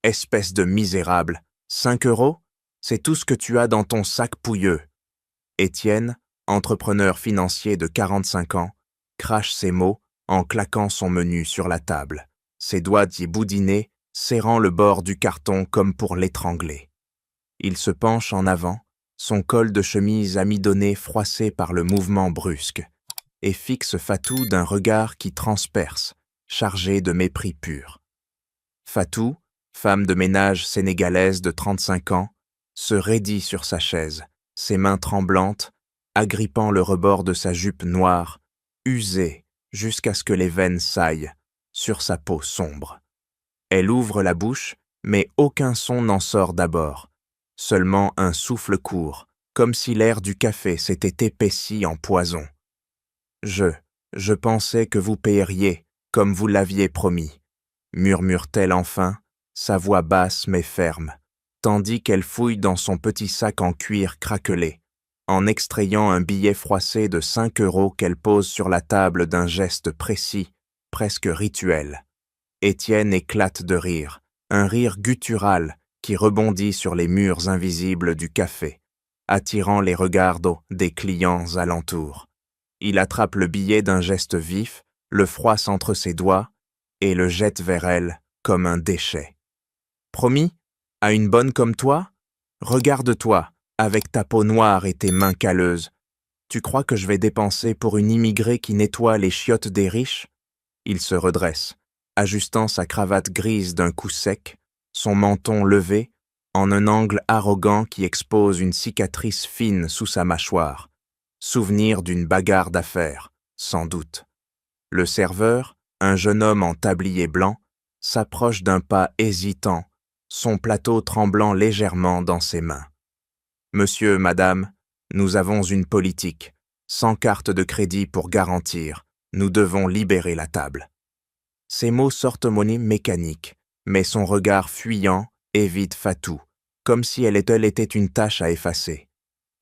Espèce de misérable, 5 €? C'est tout ce que tu as dans ton sac pouilleux. Étienne, entrepreneur financier de 45 ans, crache ces mots en claquant son menu sur la table, ses doigts y boudinés, serrant le bord du carton comme pour l'étrangler. Il se penche en avant, son col de chemise amidonné froissé par le mouvement brusque, et fixe Fatou d'un regard qui transperce, chargé de mépris pur. Fatou, femme de ménage sénégalaise de 35 ans, se raidit sur sa chaise, ses mains tremblantes, agrippant le rebord de sa jupe noire, usée jusqu'à ce que les veines saillent sur sa peau sombre. Elle ouvre la bouche, mais aucun son n'en sort d'abord, seulement un souffle court, comme si l'air du café s'était épaissi en poison. Je pensais que vous paieriez, comme vous l'aviez promis, murmure-t-elle enfin, sa voix basse mais ferme, tandis qu'elle fouille dans son petit sac en cuir craquelé, en extrayant un billet froissé de 5 € qu'elle pose sur la table d'un geste précis, presque rituel. Étienne éclate de rire, un rire guttural qui rebondit sur les murs invisibles du café, attirant les regards des clients alentour. Il attrape le billet d'un geste vif, le froisse entre ses doigts et le jette vers elle comme un déchet. Promis, à une bonne comme toi? Regarde-toi, avec ta peau noire et tes mains calleuses. Tu crois que je vais dépenser pour une immigrée qui nettoie les chiottes des riches? Il se redresse, ajustant sa cravate grise d'un coup sec, son menton levé, en un angle arrogant qui expose une cicatrice fine sous sa mâchoire. Souvenir d'une bagarre d'affaires, sans doute. Le serveur, un jeune homme en tablier blanc, s'approche d'un pas hésitant, son plateau tremblant légèrement dans ses mains. « Monsieur, madame, nous avons une politique, sans carte de crédit pour garantir, nous devons libérer la table. » Ces mots sortent monnaie mécanique, mais son regard fuyant évite Fatou, comme si elle était une tâche à effacer.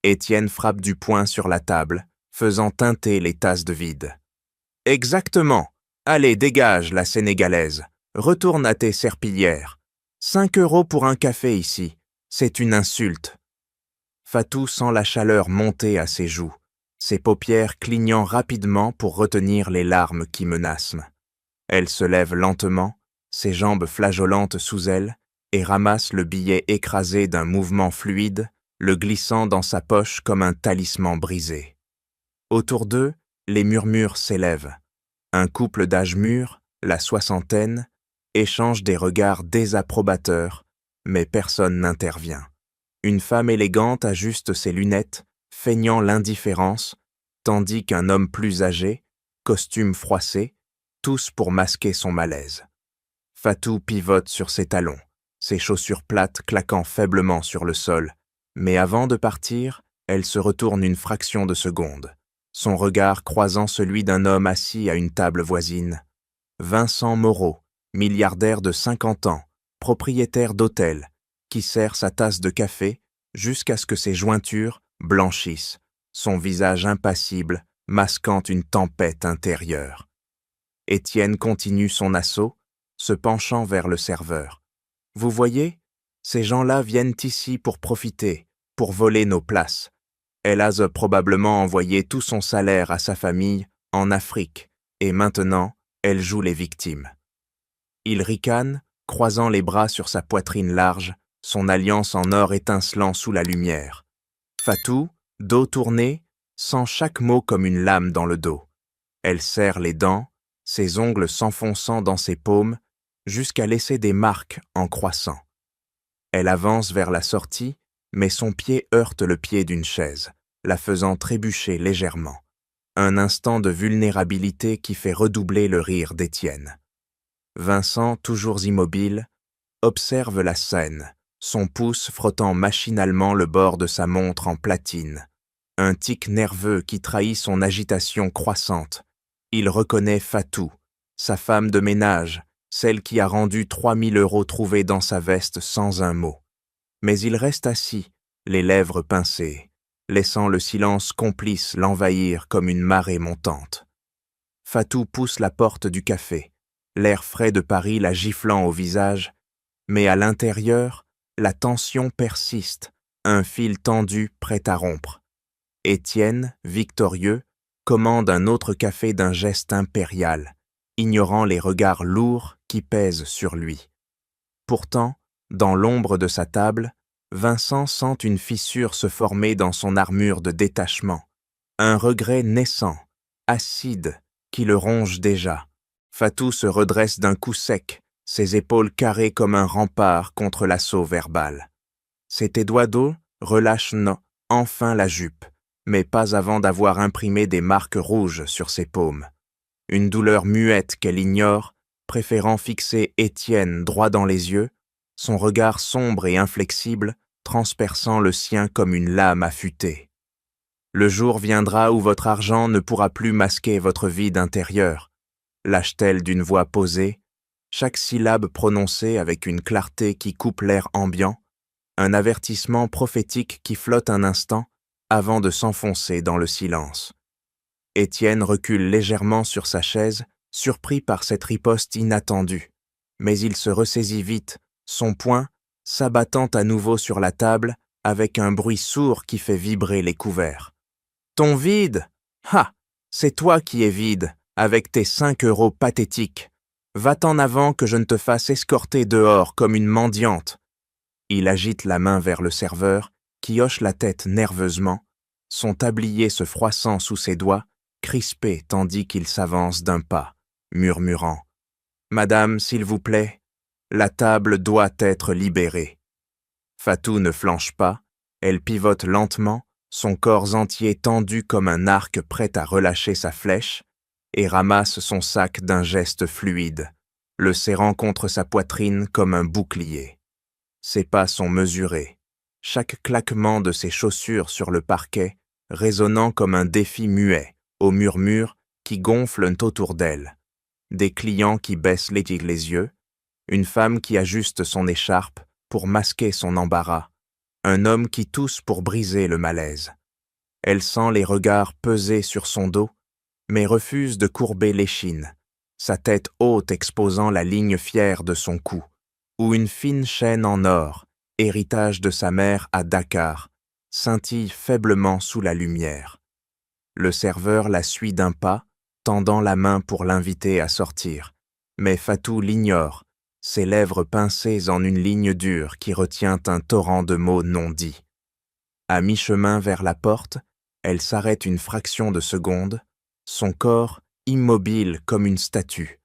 Étienne frappe du poing sur la table, faisant teinter les tasses de vide. « Exactement. Allez, dégage, la Sénégalaise. Retourne à tes serpillières. 5 € pour un café ici. C'est une insulte. » Fatou sent la chaleur monter à ses joues, ses paupières clignant rapidement pour retenir les larmes qui menacent. Elle se lève lentement, ses jambes flageolantes sous elle, et ramasse le billet écrasé d'un mouvement fluide, le glissant dans sa poche comme un talisman brisé. Autour d'eux, les murmures s'élèvent. Un couple d'âge mûr, la soixantaine, échange des regards désapprobateurs, mais personne n'intervient. Une femme élégante ajuste ses lunettes, feignant l'indifférence, tandis qu'un homme plus âgé, costume froissé, tousse pour masquer son malaise. Fatou pivote sur ses talons, ses chaussures plates claquant faiblement sur le sol, mais avant de partir, elle se retourne une fraction de seconde, son regard croisant celui d'un homme assis à une table voisine. Vincent Moreau, milliardaire de 50 ans, propriétaire d'hôtel, qui sert sa tasse de café jusqu'à ce que ses jointures blanchissent, son visage impassible masquant une tempête intérieure. Étienne continue son assaut, se penchant vers le serveur. « Vous voyez, ces gens-là viennent ici pour profiter, pour voler nos places. Elle a probablement envoyé tout son salaire à sa famille en Afrique, et maintenant, elle joue les victimes. » Il ricane, croisant les bras sur sa poitrine large, son alliance en or étincelant sous la lumière. Fatou, dos tourné, sent chaque mot comme une lame dans le dos. Elle serre les dents, ses ongles s'enfonçant dans ses paumes, jusqu'à laisser des marques en croissant. Elle avance vers la sortie, mais son pied heurte le pied d'une chaise, la faisant trébucher légèrement. Un instant de vulnérabilité qui fait redoubler le rire d'Étienne. Vincent, toujours immobile, observe la scène, son pouce frottant machinalement le bord de sa montre en platine. Un tic nerveux qui trahit son agitation croissante. Il reconnaît Fatou, sa femme de ménage, celle qui a rendu 3 000 € trouvés dans sa veste sans un mot. Mais il reste assis, les lèvres pincées, laissant le silence complice l'envahir comme une marée montante. Fatou pousse la porte du café, l'air frais de Paris la giflant au visage, Mais à l'intérieur, la tension persiste, un fil tendu prêt à rompre. Étienne, victorieux, commande un autre café d'un geste impérial, ignorant les regards lourds qui pèsent sur lui. Pourtant, dans l'ombre de sa table, Vincent sent une fissure se former dans son armure de détachement, un regret naissant, acide, qui le ronge déjà. Fatou se redresse d'un coup sec, ses épaules carrées comme un rempart contre l'assaut verbal. Ses doigts d'eau relâchent enfin la jupe, mais pas avant d'avoir imprimé des marques rouges sur ses paumes. Une douleur muette qu'elle ignore, préférant fixer Étienne droit dans les yeux, son regard sombre et inflexible, transperçant le sien comme une lame affûtée. Le jour viendra où votre argent ne pourra plus masquer votre vide intérieur, lâche-t-elle d'une voix posée, chaque syllabe prononcée avec une clarté qui coupe l'air ambiant, un avertissement prophétique qui flotte un instant avant de s'enfoncer dans le silence. Étienne recule légèrement sur sa chaise, surpris par cette riposte inattendue, mais il se ressaisit vite, son poing s'abattant à nouveau sur la table avec un bruit sourd qui fait vibrer les couverts. « Ton vide ? Ha ! C'est toi qui es vide, avec tes 5 € pathétiques. Va-t'en avant que je ne te fasse escorter dehors comme une mendiante. » Il agite la main vers le serveur, qui hoche la tête nerveusement, son tablier se froissant sous ses doigts, crispé tandis qu'il s'avance d'un pas, murmurant « Madame, s'il vous plaît, la table doit être libérée. » Fatou ne flanche pas, elle pivote lentement, son corps entier tendu comme un arc prêt à relâcher sa flèche, et ramasse son sac d'un geste fluide, le serrant contre sa poitrine comme un bouclier. Ses pas sont mesurés, chaque claquement de ses chaussures sur le parquet résonnant comme un défi muet, aux murmures qui gonflent autour d'elle, des clients qui baissent les yeux, une femme qui ajuste son écharpe pour masquer son embarras, un homme qui tousse pour briser le malaise. Elle sent les regards peser sur son dos, mais refuse de courber l'échine, sa tête haute exposant la ligne fière de son cou, où une fine chaîne en or, héritage de sa mère à Dakar, scintille faiblement sous la lumière. Le serveur la suit d'un pas, tendant la main pour l'inviter à sortir, mais Fatou l'ignore, ses lèvres pincées en une ligne dure qui retient un torrent de mots non dits. À mi-chemin vers la porte, elle s'arrête une fraction de seconde, son corps immobile comme une statue,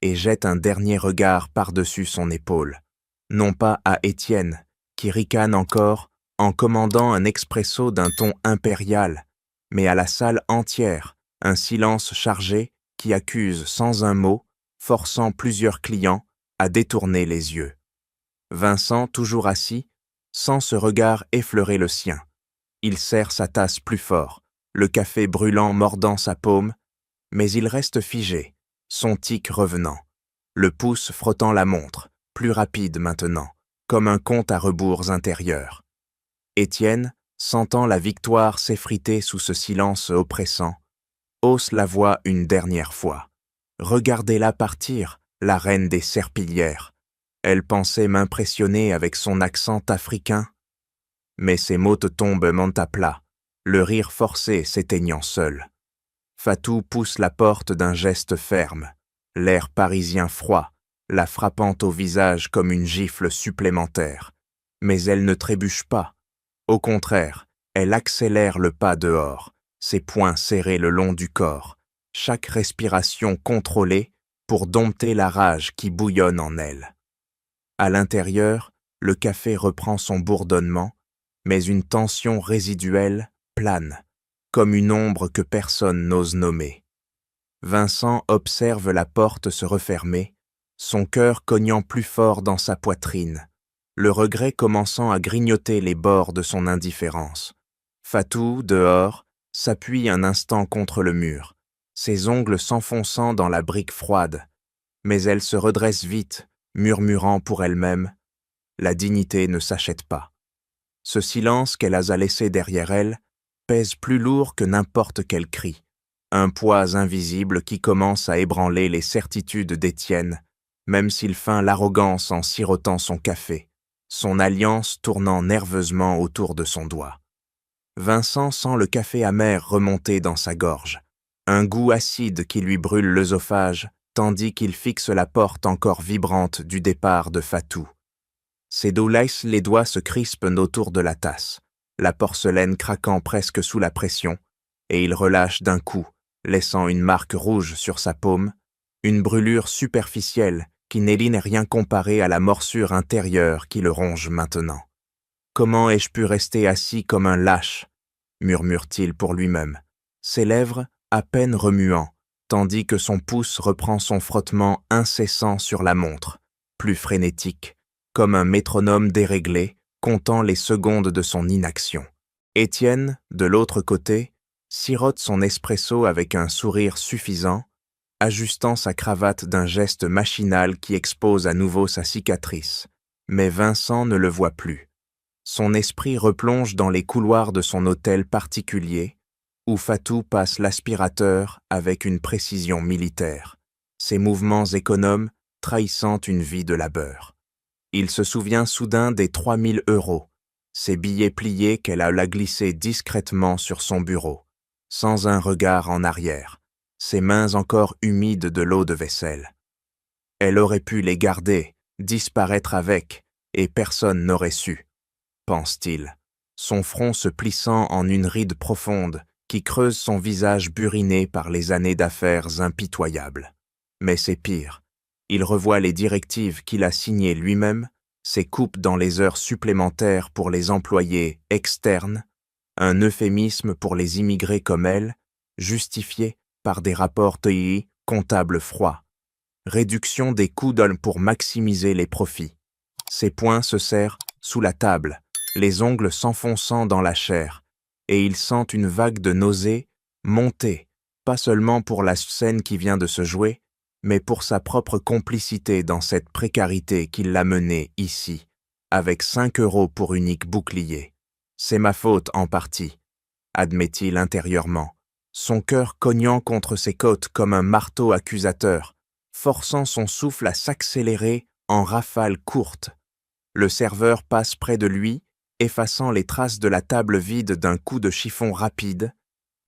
et jette un dernier regard par-dessus son épaule, non pas à Étienne, qui ricane encore en commandant un expresso d'un ton impérial, mais à la salle entière, un silence chargé qui accuse sans un mot, forçant plusieurs clients à détourner les yeux. Vincent, toujours assis, sent ce regard effleurer le sien. Il serre sa tasse plus fort, le café brûlant mordant sa paume, mais il reste figé, son tic revenant, le pouce frottant la montre, plus rapide maintenant, comme un compte à rebours intérieur. Étienne, sentant la victoire s'effriter sous ce silence oppressant, hausse la voix une dernière fois. Regardez-la partir, la reine des serpillières. Elle pensait m'impressionner avec son accent africain. Mais ses mots tombent à plat, le rire forcé s'éteignant seul. Fatou pousse la porte d'un geste ferme, l'air parisien froid, la frappant au visage comme une gifle supplémentaire. Mais elle ne trébuche pas. Au contraire, elle accélère le pas dehors, ses poings serrés le long du corps, chaque respiration contrôlée pour dompter la rage qui bouillonne en elle. À l'intérieur, le café reprend son bourdonnement, mais une tension résiduelle plane, comme une ombre que personne n'ose nommer. Vincent observe la porte se refermer, son cœur cognant plus fort dans sa poitrine, le regret commençant à grignoter les bords de son indifférence. Fatou, dehors, s'appuie un instant contre le mur, ses ongles s'enfonçant dans la brique froide, mais elle se redresse vite, murmurant pour elle-même « La dignité ne s'achète pas ». Ce silence qu'elle a laissé derrière elle pèse plus lourd que n'importe quel cri, un poids invisible qui commence à ébranler les certitudes d'Étienne, même s'il feint l'arrogance en sirotant son café, son alliance tournant nerveusement autour de son doigt. Vincent sent le café amer remonter dans sa gorge, un goût acide qui lui brûle l'œsophage, tandis qu'il fixe la porte encore vibrante du départ de Fatou. Ses les doigts se crispent autour de la tasse, la porcelaine craquant presque sous la pression, et il relâche d'un coup, laissant une marque rouge sur sa paume, une brûlure superficielle qui n'est rien comparée à la morsure intérieure qui le ronge maintenant. « Comment ai-je pu rester assis comme un lâche ?» murmure-t-il pour lui-même, ses lèvres à peine remuant, tandis que son pouce reprend son frottement incessant sur la montre, plus frénétique, comme un métronome déréglé, comptant les secondes de son inaction. Étienne, de l'autre côté, sirote son espresso avec un sourire suffisant, ajustant sa cravate d'un geste machinal qui expose à nouveau sa cicatrice. Mais Vincent ne le voit plus. Son esprit replonge dans les couloirs de son hôtel particulier, où Fatou passe l'aspirateur avec une précision militaire, ses mouvements économes trahissant une vie de labeur. Il se souvient soudain des 3000 €, ces billets pliés qu'elle alla glisser discrètement sur son bureau, sans un regard en arrière, ses mains encore humides de l'eau de vaisselle. Elle aurait pu les garder, disparaître avec, et personne n'aurait su, pense-t-il, son front se plissant en une ride profonde qui creuse son visage buriné par les années d'affaires impitoyables. Mais c'est pire. Il revoit les directives qu'il a signées lui-même, ses coupes dans les heures supplémentaires pour les employés externes, un euphémisme pour les immigrés comme elle, justifié par des rapports TI comptables froids, réduction des coûts pour maximiser les profits. Ses poings se serrent sous la table, les ongles s'enfonçant dans la chair, et il sent une vague de nausée monter, pas seulement pour la scène qui vient de se jouer, mais pour sa propre complicité dans cette précarité qui l'a mené ici, avec 5 € pour unique bouclier. C'est ma faute en partie, admet-il intérieurement, son cœur cognant contre ses côtes comme un marteau accusateur, forçant son souffle à s'accélérer en rafales courtes. Le serveur passe près de lui, effaçant les traces de la table vide d'un coup de chiffon rapide,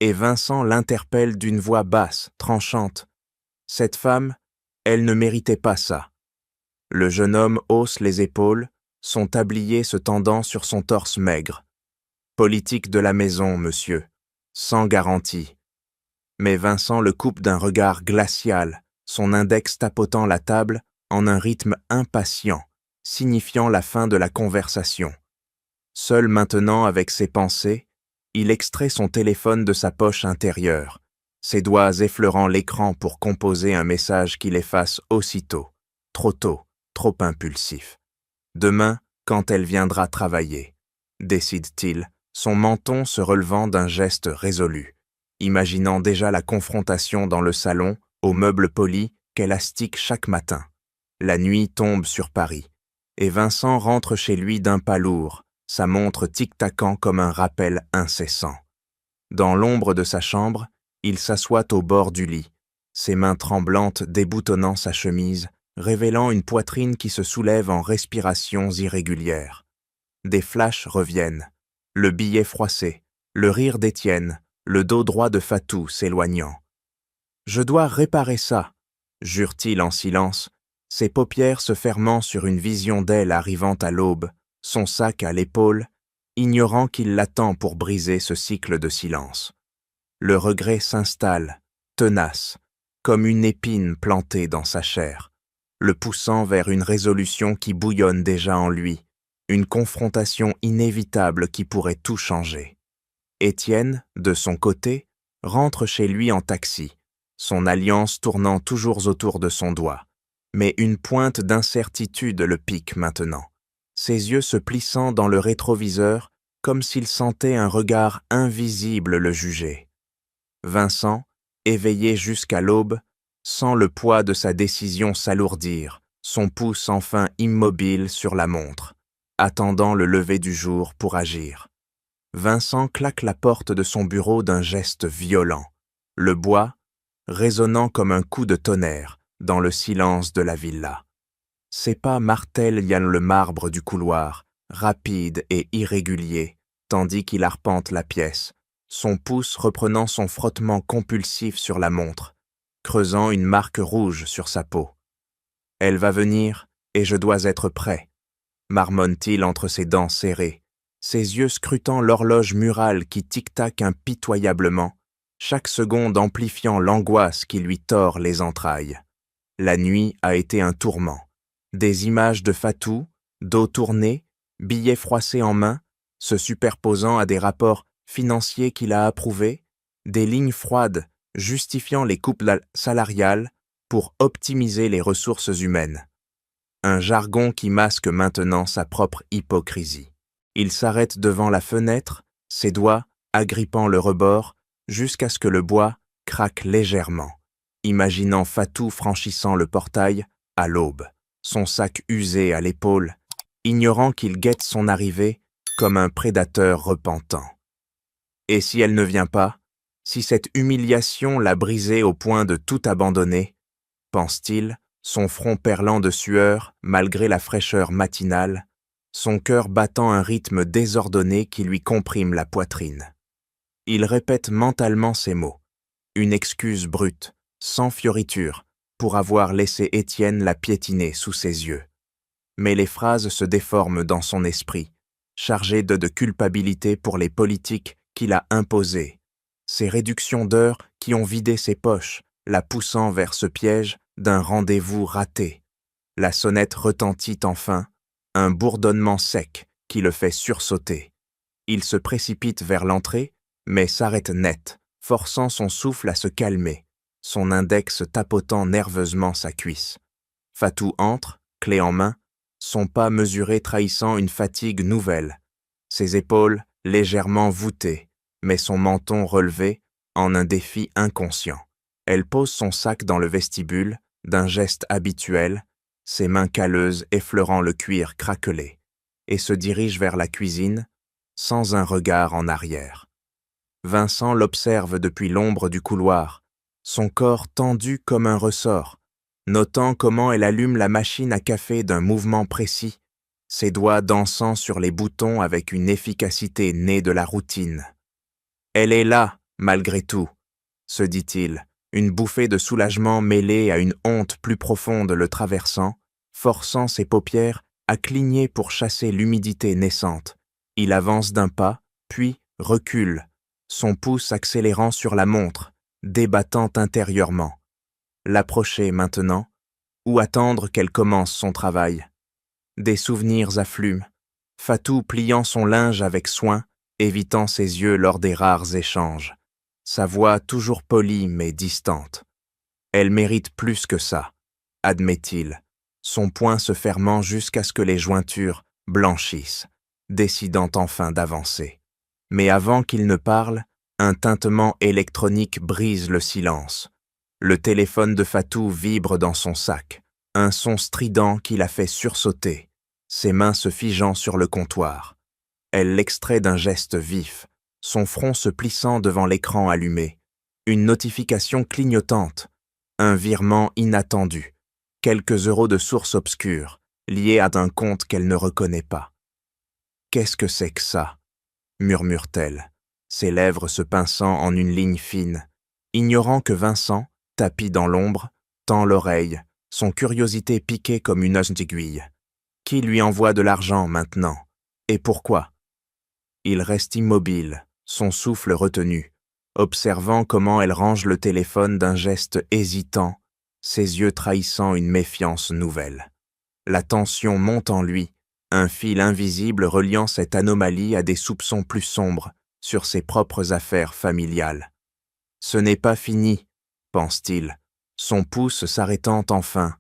et Vincent l'interpelle d'une voix basse, tranchante. Cette femme, elle ne méritait pas ça. Le jeune homme hausse les épaules, son tablier se tendant sur son torse maigre. Politique de la maison, monsieur, sans garantie. Mais Vincent le coupe d'un regard glacial, son index tapotant la table en un rythme impatient, signifiant la fin de la conversation. Seul maintenant avec ses pensées, il extrait son téléphone de sa poche intérieure, ses doigts effleurant l'écran pour composer un message qu'il efface aussitôt, trop tôt, trop impulsif. Demain, quand elle viendra travailler, décide-t-il, son menton se relevant d'un geste résolu, imaginant déjà la confrontation dans le salon, aux meubles polis qu'elle astique chaque matin. La nuit tombe sur Paris, et Vincent rentre chez lui d'un pas lourd, sa montre tic-tacant comme un rappel incessant. Dans l'ombre de sa chambre, il s'assoit au bord du lit, ses mains tremblantes déboutonnant sa chemise, révélant une poitrine qui se soulève en respirations irrégulières. Des flashs reviennent, le billet froissé, le rire d'Étienne, le dos droit de Fatou s'éloignant. « Je dois réparer ça », jure-t-il en silence, ses paupières se fermant sur une vision d'elle arrivant à l'aube, son sac à l'épaule, ignorant qu'il l'attend pour briser ce cycle de silence. Le regret s'installe, tenace, comme une épine plantée dans sa chair, le poussant vers une résolution qui bouillonne déjà en lui, une confrontation inévitable qui pourrait tout changer. Étienne, de son côté, rentre chez lui en taxi, son alliance tournant toujours autour de son doigt, mais une pointe d'incertitude le pique maintenant, ses yeux se plissant dans le rétroviseur comme s'il sentait un regard invisible le juger. Vincent, éveillé jusqu'à l'aube, sent le poids de sa décision s'alourdir, son pouce enfin immobile sur la montre, attendant le lever du jour pour agir. Vincent claque la porte de son bureau d'un geste violent, le bois, résonnant comme un coup de tonnerre dans le silence de la villa. Ses pas martèlent le marbre du couloir, rapide et irrégulier, tandis qu'il arpente la pièce, son pouce reprenant son frottement compulsif sur la montre, creusant une marque rouge sur sa peau. « Elle va venir, et je dois être prêt », marmonne-t-il entre ses dents serrées, ses yeux scrutant l'horloge murale qui tic-tac impitoyablement, chaque seconde amplifiant l'angoisse qui lui tord les entrailles. La nuit a été un tourment. Des images de Fatou, dos tourné, billets froissés en main, se superposant à des rapports financiers qu'il a approuvés, des lignes froides justifiant les coupes salariales pour optimiser les ressources humaines. Un jargon qui masque maintenant sa propre hypocrisie. Il s'arrête devant la fenêtre, ses doigts agrippant le rebord, jusqu'à ce que le bois craque légèrement, imaginant Fatou franchissant le portail à l'aube, son sac usé à l'épaule, ignorant qu'il guette son arrivée comme un prédateur repentant. Et si elle ne vient pas, si cette humiliation l'a brisé au point de tout abandonner, pense-t-il, son front perlant de sueur malgré la fraîcheur matinale, son cœur battant un rythme désordonné qui lui comprime la poitrine. Il répète mentalement ces mots, une excuse brute, sans fioriture, pour avoir laissé Étienne la piétiner sous ses yeux. Mais les phrases se déforment dans son esprit, chargées de culpabilité pour les politiques qu'il a imposées, ces réductions d'heures qui ont vidé ses poches, la poussant vers ce piège d'un rendez-vous raté. La sonnette retentit enfin, un bourdonnement sec qui le fait sursauter. Il se précipite vers l'entrée, mais s'arrête net, forçant son souffle à se calmer, son index tapotant nerveusement sa cuisse. Fatou entre, clé en main, son pas mesuré trahissant une fatigue nouvelle, ses épaules légèrement voûtées, mais son menton relevé en un défi inconscient. Elle pose son sac dans le vestibule, d'un geste habituel, ses mains calleuses effleurant le cuir craquelé, et se dirige vers la cuisine, sans un regard en arrière. Vincent l'observe depuis l'ombre du couloir, son corps tendu comme un ressort, notant comment elle allume la machine à café d'un mouvement précis, ses doigts dansant sur les boutons avec une efficacité née de la routine. « Elle est là, malgré tout », se dit-il, une bouffée de soulagement mêlée à une honte plus profonde le traversant, forçant ses paupières à cligner pour chasser l'humidité naissante. Il avance d'un pas, puis recule, son pouce accélérant sur la montre, débattant intérieurement. L'approcher maintenant, ou attendre qu'elle commence son travail. Des souvenirs affluent, Fatou pliant son linge avec soin, évitant ses yeux lors des rares échanges. Sa voix toujours polie mais distante. Elle mérite plus que ça, admet-il, son poing se fermant jusqu'à ce que les jointures blanchissent, décidant enfin d'avancer. Mais avant qu'il ne parle, un tintement électronique brise le silence. Le téléphone de Fatou vibre dans son sac, un son strident qui la fait sursauter, ses mains se figeant sur le comptoir. Elle l'extrait d'un geste vif, son front se plissant devant l'écran allumé, une notification clignotante, un virement inattendu, quelques euros de source obscure, liés à un compte qu'elle ne reconnaît pas. « Qu'est-ce que c'est que ça ?» murmure-t-elle, ses lèvres se pinçant en une ligne fine, ignorant que Vincent, tapi dans l'ombre, tend l'oreille, son curiosité piquée comme une os d'aiguille. Qui lui envoie de l'argent maintenant? Et pourquoi? Il reste immobile, son souffle retenu, observant comment elle range le téléphone d'un geste hésitant, ses yeux trahissant une méfiance nouvelle. La tension monte en lui, un fil invisible reliant cette anomalie à des soupçons plus sombres sur ses propres affaires familiales. Ce n'est pas fini, pense-t-il, son pouce s'arrêtant enfin,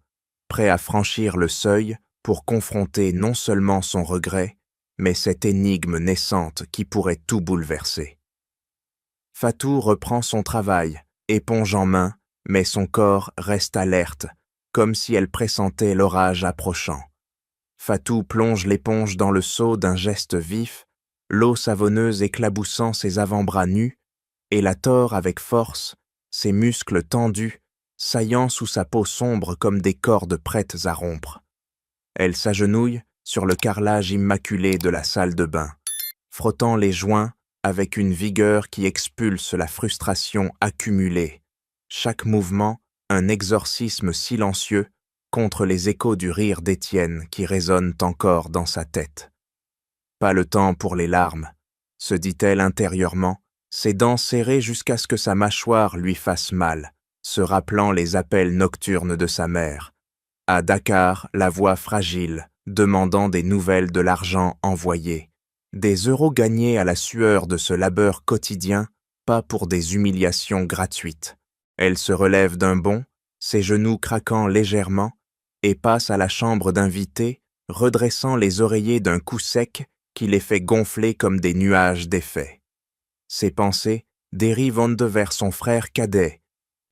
prêt à franchir le seuil pour confronter non seulement son regret, mais cette énigme naissante qui pourrait tout bouleverser. Fatou reprend son travail, éponge en main, mais son corps reste alerte, comme si elle pressentait l'orage approchant. Fatou plonge l'éponge dans le seau d'un geste vif, l'eau savonneuse éclaboussant ses avant-bras nus, et la tord avec force, ses muscles tendus, saillant sous sa peau sombre comme des cordes prêtes à rompre. Elle s'agenouille sur le carrelage immaculé de la salle de bain, frottant les joints avec une vigueur qui expulse la frustration accumulée. Chaque mouvement, un exorcisme silencieux contre les échos du rire d'Étienne qui résonnent encore dans sa tête. Pas le temps pour les larmes, se dit-elle intérieurement, ses dents serrées jusqu'à ce que sa mâchoire lui fasse mal, se rappelant les appels nocturnes de sa mère. À Dakar, la voix fragile, demandant des nouvelles de l'argent envoyé, des euros gagnés à la sueur de ce labeur quotidien, pas pour des humiliations gratuites. Elle se relève d'un bond, ses genoux craquant légèrement, et passe à la chambre d'invité, redressant les oreillers d'un coup sec qui les fait gonfler comme des nuages d'effet. Ses pensées dérivent vers son frère cadet,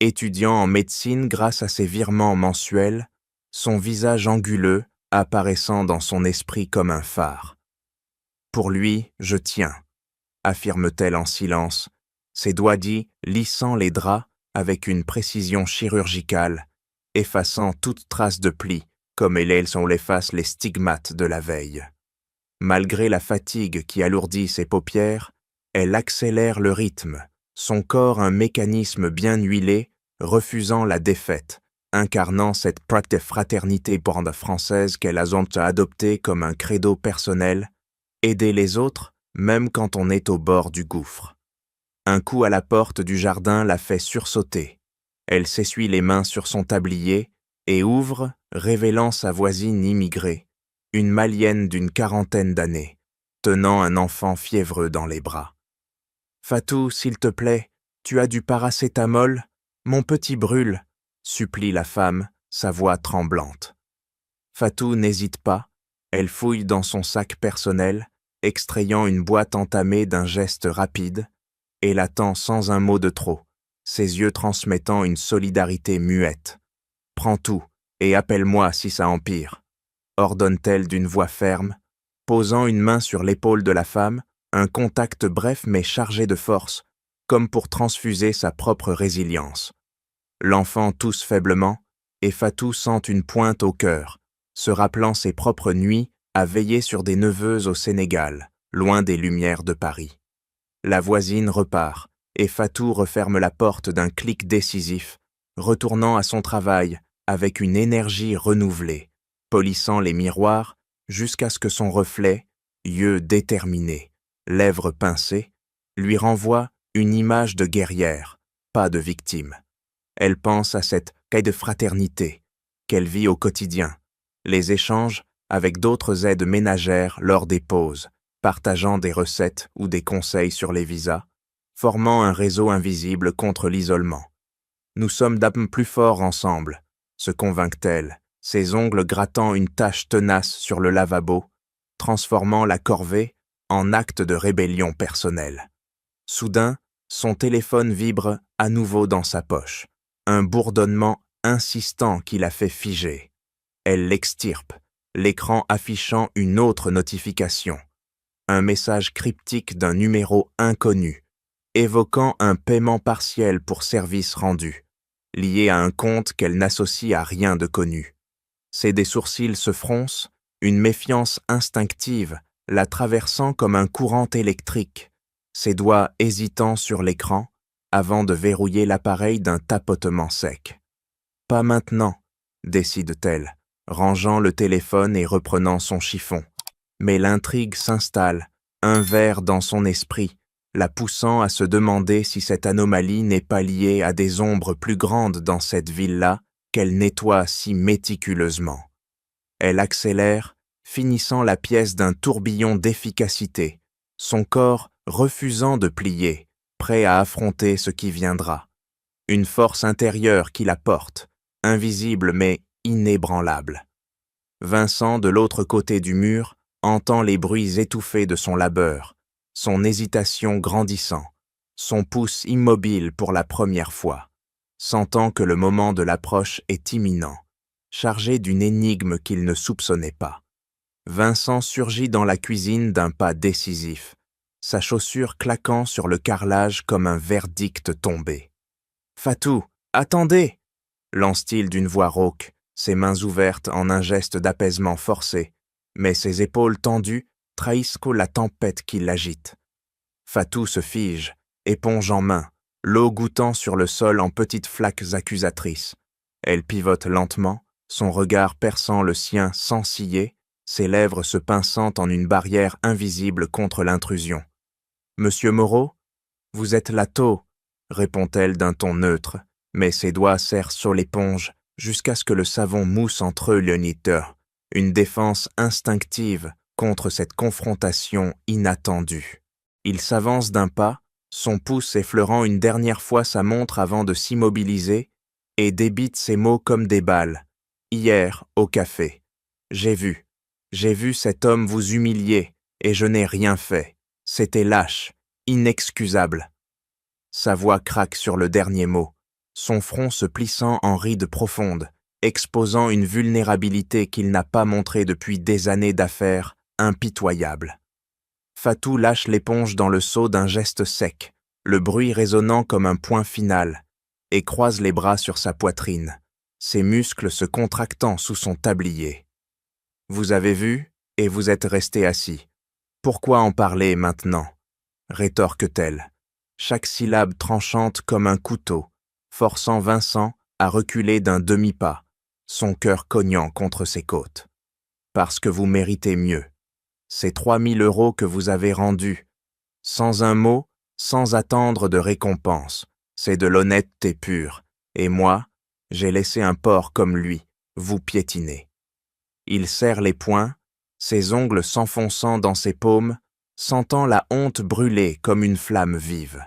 étudiant en médecine grâce à ses virements mensuels, son visage anguleux apparaissant dans son esprit comme un phare. Pour lui, je tiens, affirme-t-elle en silence, ses doigts dits lissant les draps avec une précision chirurgicale, effaçant toute trace de pli, comme on efface les stigmates de la veille. Malgré la fatigue qui alourdit ses paupières, elle accélère le rythme, son corps un mécanisme bien huilé, refusant la défaite, incarnant cette fraternité française qu'elle a adoptée comme un credo personnel, aider les autres, même quand on est au bord du gouffre. Un coup à la porte du jardin la fait sursauter. Elle s'essuie les mains sur son tablier et ouvre, révélant sa voisine immigrée, une malienne d'une quarantaine d'années, tenant un enfant fiévreux dans les bras. « Fatou, s'il te plaît, tu as du paracétamol? Mon petit brûle, » supplie la femme, sa voix tremblante. Fatou n'hésite pas, elle fouille dans son sac personnel, extrayant une boîte entamée d'un geste rapide, et l'attend sans un mot de trop, ses yeux transmettant une solidarité muette. « Prends tout, et appelle-moi si ça empire », ordonne-t-elle d'une voix ferme, posant une main sur l'épaule de la femme, un contact bref mais chargé de force, comme pour transfuser sa propre résilience. L'enfant tousse faiblement, et Fatou sent une pointe au cœur, se rappelant ses propres nuits à veiller sur des neveux au Sénégal, loin des lumières de Paris. La voisine repart, et Fatou referme la porte d'un clic décisif, retournant à son travail avec une énergie renouvelée, polissant les miroirs jusqu'à ce que son reflet, yeux déterminés, lèvres pincées, lui renvoie une image de guerrière, pas de victime. Elle pense à cette quête de fraternité qu'elle vit au quotidien, les échanges avec d'autres aides ménagères lors des pauses, partageant des recettes ou des conseils sur les visas, formant un réseau invisible contre l'isolement. Nous sommes d'âme plus forts ensemble, se convainc-t-elle, ses ongles grattant une tache tenace sur le lavabo, transformant la corvée en acte de rébellion personnelle. Soudain, son téléphone vibre à nouveau dans sa poche, un bourdonnement insistant qui la fait figer. Elle l'extirpe, l'écran affichant une autre notification, un message cryptique d'un numéro inconnu, évoquant un paiement partiel pour service rendu, lié à un compte qu'elle n'associe à rien de connu. Des sourcils se froncent, une méfiance instinctive la traversant comme un courant électrique, ses doigts hésitant sur l'écran avant de verrouiller l'appareil d'un tapotement sec. « Pas maintenant », décide-t-elle, rangeant le téléphone et reprenant son chiffon. Mais l'intrigue s'installe, un ver dans son esprit, la poussant à se demander si cette anomalie n'est pas liée à des ombres plus grandes dans cette ville-là qu'elle nettoie si méticuleusement. Elle accélère, finissant la pièce d'un tourbillon d'efficacité, son corps refusant de plier, prêt à affronter ce qui viendra. Une force intérieure qui la porte, invisible mais inébranlable. Vincent, de l'autre côté du mur, entend les bruits étouffés de son labeur, son hésitation grandissant, son pouce immobile pour la première fois, sentant que le moment de l'approche est imminent, chargé d'une énigme qu'il ne soupçonnait pas. Vincent surgit dans la cuisine d'un pas décisif, sa chaussure claquant sur le carrelage comme un verdict tombé. « Fatou, attendez !» lance-t-il d'une voix rauque, ses mains ouvertes en un geste d'apaisement forcé, mais ses épaules tendues trahissent la tempête qui l'agite. Fatou se fige, éponge en main, l'eau goûtant sur le sol en petites flaques accusatrices. Elle pivote lentement, son regard perçant le sien sans ciller, ses lèvres se pinçant en une barrière invisible contre l'intrusion. « Monsieur Moreau, vous êtes la taupe, répond-elle d'un ton neutre, mais ses doigts serrent sur l'éponge jusqu'à ce que le savon mousse entre eux l'uniter, une défense instinctive contre cette confrontation inattendue. Il s'avance d'un pas, son pouce effleurant une dernière fois sa montre avant de s'immobiliser, et débite ses mots comme des balles. Hier, au café, j'ai vu cet homme vous humilier, et je n'ai rien fait. C'était lâche, inexcusable. Sa voix craque sur le dernier mot, son front se plissant en rides profondes, exposant une vulnérabilité qu'il n'a pas montrée depuis des années d'affaires impitoyables. Fatou lâche l'éponge dans le seau d'un geste sec, le bruit résonnant comme un point final, et croise les bras sur sa poitrine, ses muscles se contractant sous son tablier. « Vous avez vu, et vous êtes resté assis. Pourquoi en parler maintenant ?» rétorque-t-elle, chaque syllabe tranchante comme un couteau, forçant Vincent à reculer d'un demi-pas, son cœur cognant contre ses côtes. « Parce que vous méritez mieux. Ces 3 000 € que vous avez rendus, sans un mot, sans attendre de récompense, c'est de l'honnêteté pure, et moi, j'ai laissé un porc comme lui vous piétiner. » Il serre les poings, ses ongles s'enfonçant dans ses paumes, sentant la honte brûler comme une flamme vive.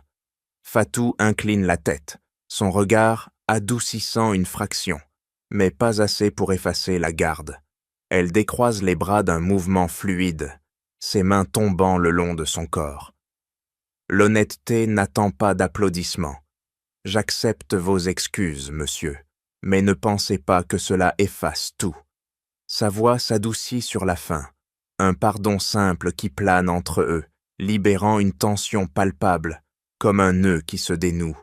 Fatou incline la tête, son regard adoucissant une fraction, mais pas assez pour effacer la garde. Elle décroise les bras d'un mouvement fluide, ses mains tombant le long de son corps. L'honnêteté n'attend pas d'applaudissements. J'accepte vos excuses, monsieur, mais ne pensez pas que cela efface tout. Sa voix s'adoucit sur la fin, un pardon simple qui plane entre eux, libérant une tension palpable, comme un nœud qui se dénoue.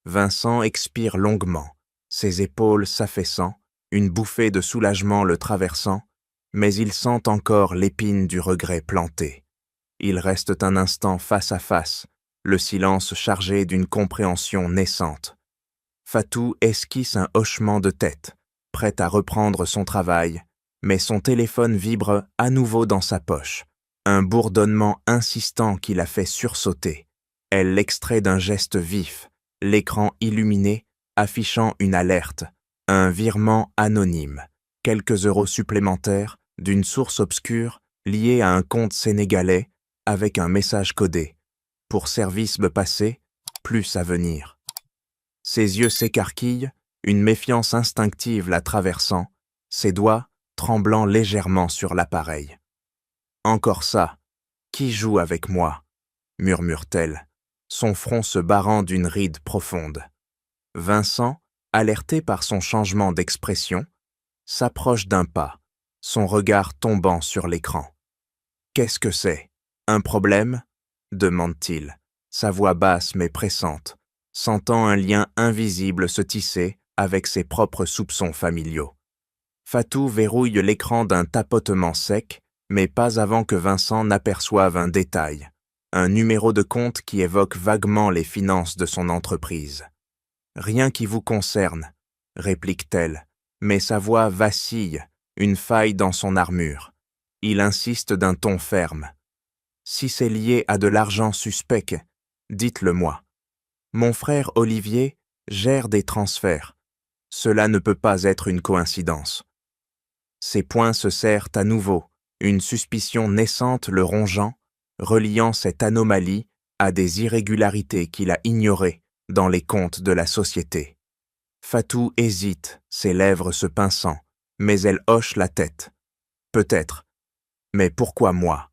Vincent expire longuement, ses épaules s'affaissant, une bouffée de soulagement le traversant, mais il sent encore l'épine du regret plantée. Ils restent un instant face à face, le silence chargé d'une compréhension naissante. Fatou esquisse un hochement de tête, prête à reprendre son travail, mais son téléphone vibre à nouveau dans sa poche, un bourdonnement insistant qui la fait sursauter. Elle l'extrait d'un geste vif, l'écran illuminé, affichant une alerte, un virement anonyme, quelques euros supplémentaires d'une source obscure liée à un compte sénégalais avec un message codé. Pour service passé, plus à venir. Ses yeux s'écarquillent, une méfiance instinctive la traversant, ses doigts tremblant légèrement sur l'appareil. « Encore ça, qui joue avec moi ?» murmure-t-elle, son front se barrant d'une ride profonde. Vincent, alerté par son changement d'expression, s'approche d'un pas, son regard tombant sur l'écran. « Qu'est-ce que c'est? Un problème ?» demande-t-il, sa voix basse mais pressante, sentant un lien invisible se tisser avec ses propres soupçons familiaux. Fatou verrouille l'écran d'un tapotement sec, mais pas avant que Vincent n'aperçoive un détail, un numéro de compte qui évoque vaguement les finances de son entreprise. « Rien qui vous concerne, » réplique-t-elle, mais sa voix vacille, une faille dans son armure. Il insiste d'un ton ferme. « Si c'est lié à de l'argent suspect, dites-le-moi. Mon frère Olivier gère des transferts. Cela ne peut pas être une coïncidence. » Ses poings se serrent à nouveau, une suspicion naissante le rongeant, reliant cette anomalie à des irrégularités qu'il a ignorées dans les comptes de la société. Fatou hésite, ses lèvres se pinçant, mais elle hoche la tête. Peut-être. Mais pourquoi moi?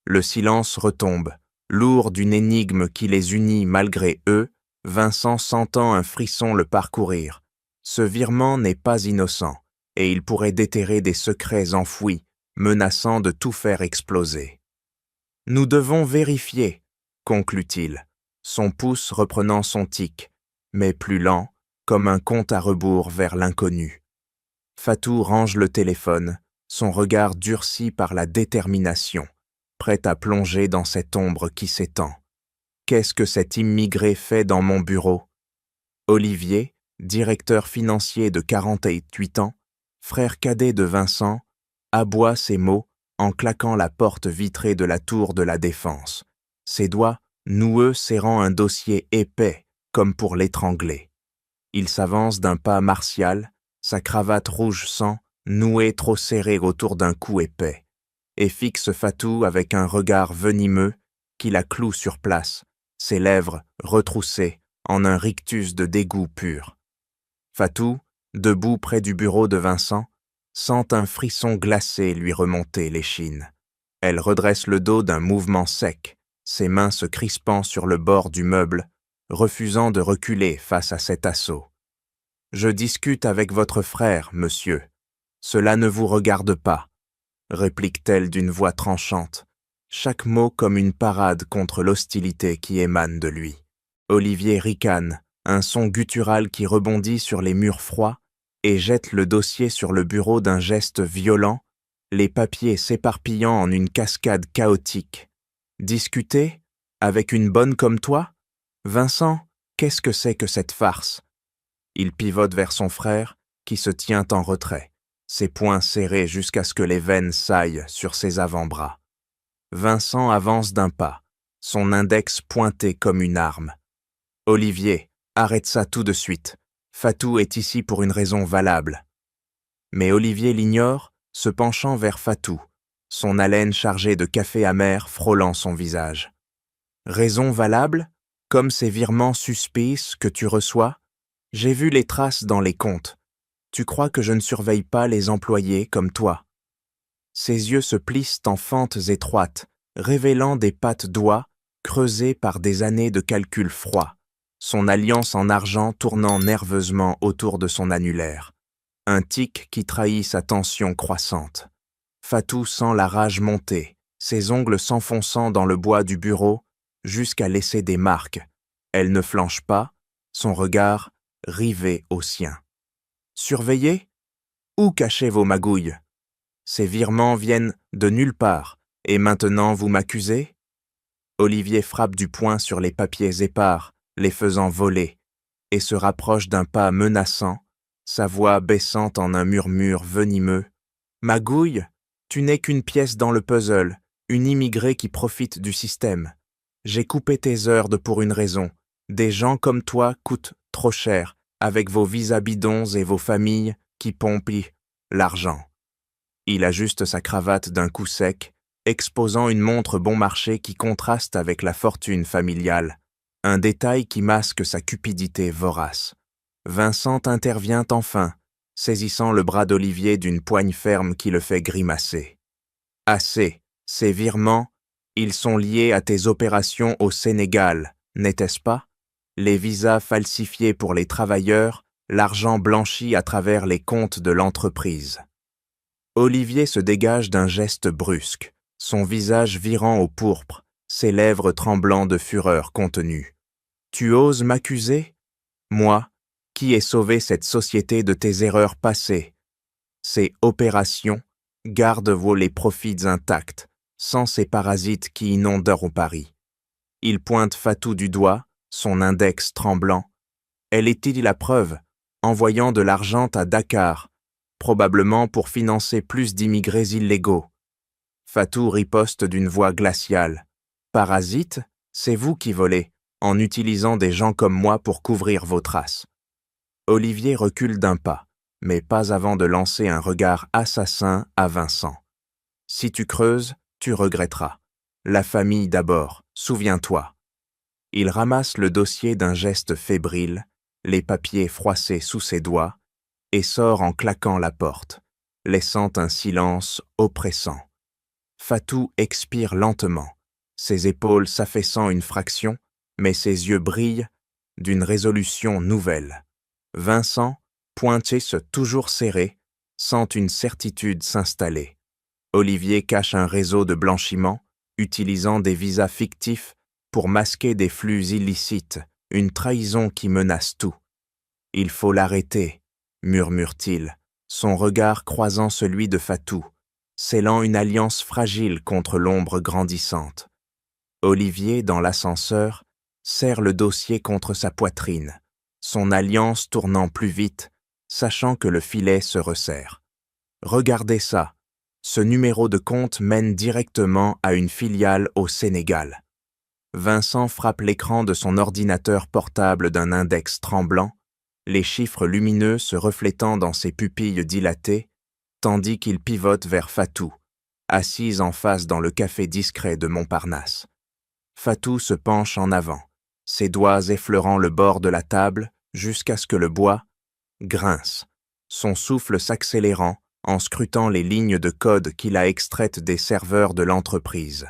Le silence retombe, lourd d'une énigme qui les unit malgré eux, Vincent sentant un frisson le parcourir. Ce virement n'est pas innocent, et il pourrait déterrer des secrets enfouis, menaçant de tout faire exploser. « Nous devons vérifier, » conclut-il, son pouce reprenant son tic, mais plus lent, comme un compte à rebours vers l'inconnu. Fatou range le téléphone, son regard durci par la détermination, prêt à plonger dans cette ombre qui s'étend. Qu'est-ce que cet immigré fait dans mon bureau? Olivier, directeur financier de 48 ans, frère cadet de Vincent, aboie ces mots en claquant la porte vitrée de la tour de la Défense, ses doigts noueux serrant un dossier épais comme pour l'étrangler. Il s'avance d'un pas martial, sa cravate rouge sang nouée trop serrée autour d'un cou épais, et fixe Fatou avec un regard venimeux qui la cloue sur place, ses lèvres retroussées en un rictus de dégoût pur. Fatou, debout près du bureau de Vincent, sent un frisson glacé lui remonter l'échine. Elle redresse le dos d'un mouvement sec, ses mains se crispant sur le bord du meuble, refusant de reculer face à cet assaut. « Je discute avec votre frère, monsieur. Cela ne vous regarde pas, » réplique-t-elle d'une voix tranchante, chaque mot comme une parade contre l'hostilité qui émane de lui. Olivier ricane, un son guttural qui rebondit sur les murs froids et jette le dossier sur le bureau d'un geste violent, les papiers s'éparpillant en une cascade chaotique. Discuter? Avec une bonne comme toi? Vincent, qu'est-ce que c'est que cette farce? Il pivote vers son frère, qui se tient en retrait, ses poings serrés jusqu'à ce que les veines saillent sur ses avant-bras. Vincent avance d'un pas, son index pointé comme une arme. « Olivier, arrête ça tout de suite. Fatou est ici pour une raison valable. » Mais Olivier l'ignore, se penchant vers Fatou, son haleine chargée de café amer frôlant son visage. « Raison valable? Comme ces virements suspices que tu reçois? J'ai vu les traces dans les comptes. Tu crois que je ne surveille pas les employés comme toi? » Ses yeux se plissent en fentes étroites, révélant des pattes d'oie creusées par des années de calcul froid, son alliance en argent tournant nerveusement autour de son annulaire. Un tic qui trahit sa tension croissante. Fatou sent la rage monter, ses ongles s'enfonçant dans le bois du bureau jusqu'à laisser des marques. Elle ne flanche pas, son regard rivé au sien. « Surveillez? Où cachez vos magouilles? Ces virements viennent de nulle part, et maintenant vous m'accusez? » Olivier frappe du poing sur les papiers épars, les faisant voler, et se rapproche d'un pas menaçant, sa voix baissant en un murmure venimeux. « Magouille, tu n'es qu'une pièce dans le puzzle, une immigrée qui profite du système. J'ai coupé tes heures pour une raison. Des gens comme toi coûtent trop cher, avec vos visas bidons et vos familles qui pompent l'argent. » Il ajuste sa cravate d'un coup sec, exposant une montre bon marché qui contraste avec la fortune familiale, un détail qui masque sa cupidité vorace. Vincent intervient enfin, saisissant le bras d'Olivier d'une poigne ferme qui le fait grimacer. « Assez, ces virements, ils sont liés à tes opérations au Sénégal, n'était-ce pas? Les visas falsifiés pour les travailleurs, l'argent blanchi à travers les comptes de l'entreprise. » Olivier se dégage d'un geste brusque, son visage virant au pourpre, ses lèvres tremblant de fureur contenue. « Tu oses m'accuser? Moi, qui ai sauvé cette société de tes erreurs passées? Ces opérations gardent les profits intacts, sans ces parasites qui inonderont Paris. » Il pointe Fatou du doigt, son index tremblant. « Elle est-il la preuve, envoyant de l'argent à Dakar, probablement pour financer plus d'immigrés illégaux. » Fatou riposte d'une voix glaciale. « Parasite, c'est vous qui volez, en utilisant des gens comme moi pour couvrir vos traces. » Olivier recule d'un pas, mais pas avant de lancer un regard assassin à Vincent. « Si tu creuses, tu regretteras. La famille d'abord, souviens-toi. » Il ramasse le dossier d'un geste fébrile, les papiers froissés sous ses doigts, et sort en claquant la porte, laissant un silence oppressant. Fatou expire lentement, ses épaules s'affaissant une fraction, mais ses yeux brillent d'une résolution nouvelle. Vincent, pointé toujours serré, sent une certitude s'installer. Olivier cache un réseau de blanchiment, utilisant des visas fictifs pour masquer des flux illicites, une trahison qui menace tout. « Il faut l'arrêter », murmure-t-il, son regard croisant celui de Fatou, scellant une alliance fragile contre l'ombre grandissante. Olivier, dans l'ascenseur, serre le dossier contre sa poitrine, son alliance tournant plus vite, sachant que le filet se resserre. Regardez ça, ce numéro de compte mène directement à une filiale au Sénégal. Vincent frappe l'écran de son ordinateur portable d'un index tremblant, les chiffres lumineux se reflétant dans ses pupilles dilatées, tandis qu'il pivote vers Fatou, assise en face dans le café discret de Montparnasse. Fatou se penche en avant, ses doigts effleurant le bord de la table jusqu'à ce que le bois grince, son souffle s'accélérant en scrutant les lignes de code qu'il a extraites des serveurs de l'entreprise.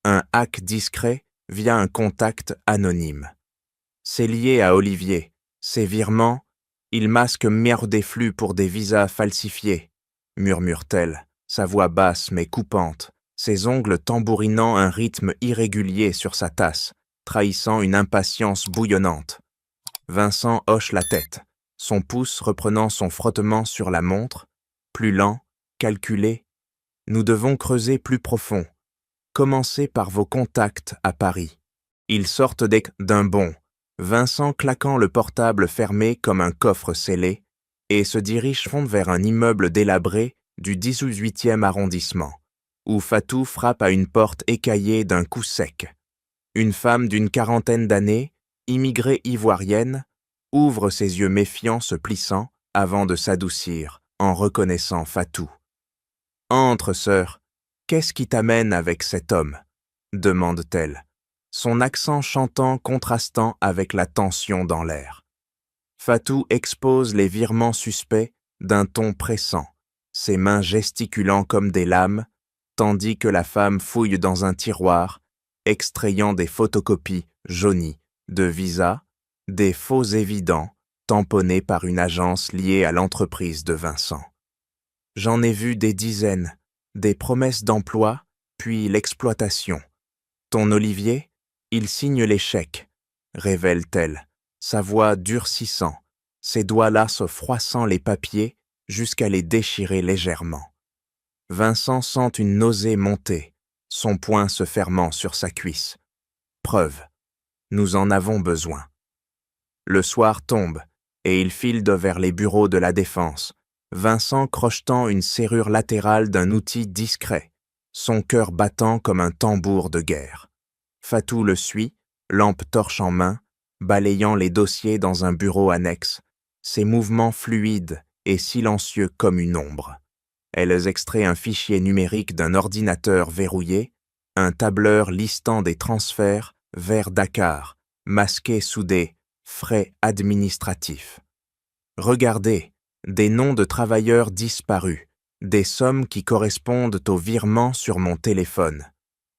Un hack discret via un contact anonyme. C'est lié à Olivier. Ces virements, il masque des flux pour des visas falsifiés, murmure-t-elle, sa voix basse mais coupante, ses ongles tambourinant un rythme irrégulier sur sa tasse, trahissant une impatience bouillonnante. Vincent hoche la tête, son pouce reprenant son frottement sur la montre, plus lent, calculé. Nous devons creuser plus profond. Commencez par vos contacts à Paris. Ils sortent d'un bond, Vincent claquant le portable fermé comme un coffre scellé, et se dirige vers un immeuble délabré du 18e arrondissement, où Fatou frappe à une porte écaillée d'un coup sec. Une femme d'une quarantaine d'années, immigrée ivoirienne, ouvre ses yeux méfiants se plissant avant de s'adoucir en reconnaissant Fatou. « Entre, sœur, qu'est-ce qui t'amène avec cet homme ?» demande-t-elle, son accent chantant contrastant avec la tension dans l'air. Fatou expose les virements suspects d'un ton pressant, ses mains gesticulant comme des lames, tandis que la femme fouille dans un tiroir, extrayant des photocopies jaunies de visas, des faux évidents tamponnés par une agence liée à l'entreprise de Vincent. J'en ai vu des dizaines, des promesses d'emploi, puis l'exploitation. Ton Olivier, il signe les chèques, révèle-t-elle, sa voix durcissant, ses doigts là se froissant les papiers jusqu'à les déchirer légèrement. Vincent sent une nausée monter, son poing se fermant sur sa cuisse. Preuve, nous en avons besoin. Le soir tombe, et il file vers les bureaux de la Défense, Vincent crochetant une serrure latérale d'un outil discret, son cœur battant comme un tambour de guerre. Fatou le suit, lampe torche en main, balayant les dossiers dans un bureau annexe, ses mouvements fluides et silencieux comme une ombre. Elle extrait un fichier numérique d'un ordinateur verrouillé, un tableur listant des transferts vers Dakar, masqués sous des frais administratifs. Regardez, des noms de travailleurs disparus, des sommes qui correspondent aux virements sur mon téléphone,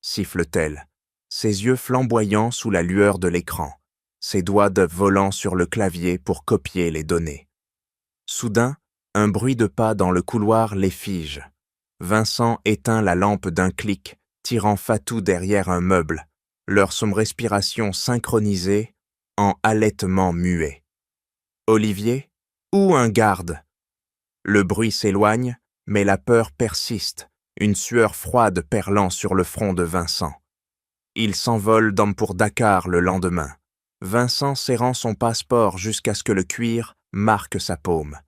siffle-t-elle, ses yeux flamboyants sous la lueur de l'écran, ses doigts volant sur le clavier pour copier les données. Soudain, un bruit de pas dans le couloir les fige. Vincent éteint la lampe d'un clic, tirant Fatou derrière un meuble, leur respiration synchronisée en halètement muet. Olivier, ou un garde? Le bruit s'éloigne, mais la peur persiste, une sueur froide perlant sur le front de Vincent. Il s'envole pour Dakar le lendemain, Vincent serrant son passeport jusqu'à ce que le cuir marque sa paume.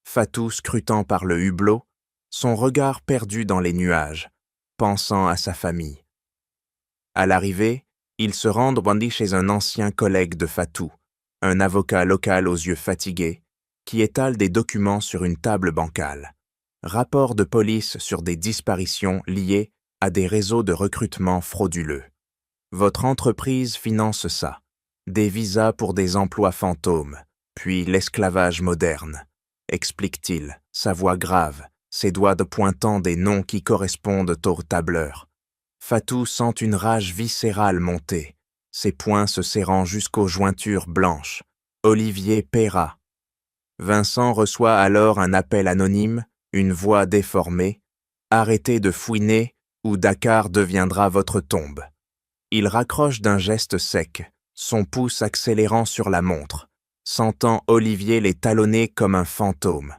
Fatou scrutant par le hublot, son regard perdu dans les nuages, pensant à sa famille. À l'arrivée, il se rend chez un ancien collègue de Fatou, un avocat local aux yeux fatigués, qui étale des documents sur une table bancale. Rapport de police sur des disparitions liées à des réseaux de recrutement frauduleux. Votre entreprise finance ça. Des visas pour des emplois fantômes, puis l'esclavage moderne, explique-t-il, sa voix grave, ses doigts pointant des noms qui correspondent au tableur. Fatou sent une rage viscérale monter, ses poings se serrant jusqu'aux jointures blanches. Olivier paiera. Vincent reçoit alors un appel anonyme, une voix déformée. Arrêtez de fouiner ou Dakar deviendra votre tombe. Il raccroche d'un geste sec, son pouce accélérant sur la montre, sentant Olivier les talonner comme un fantôme.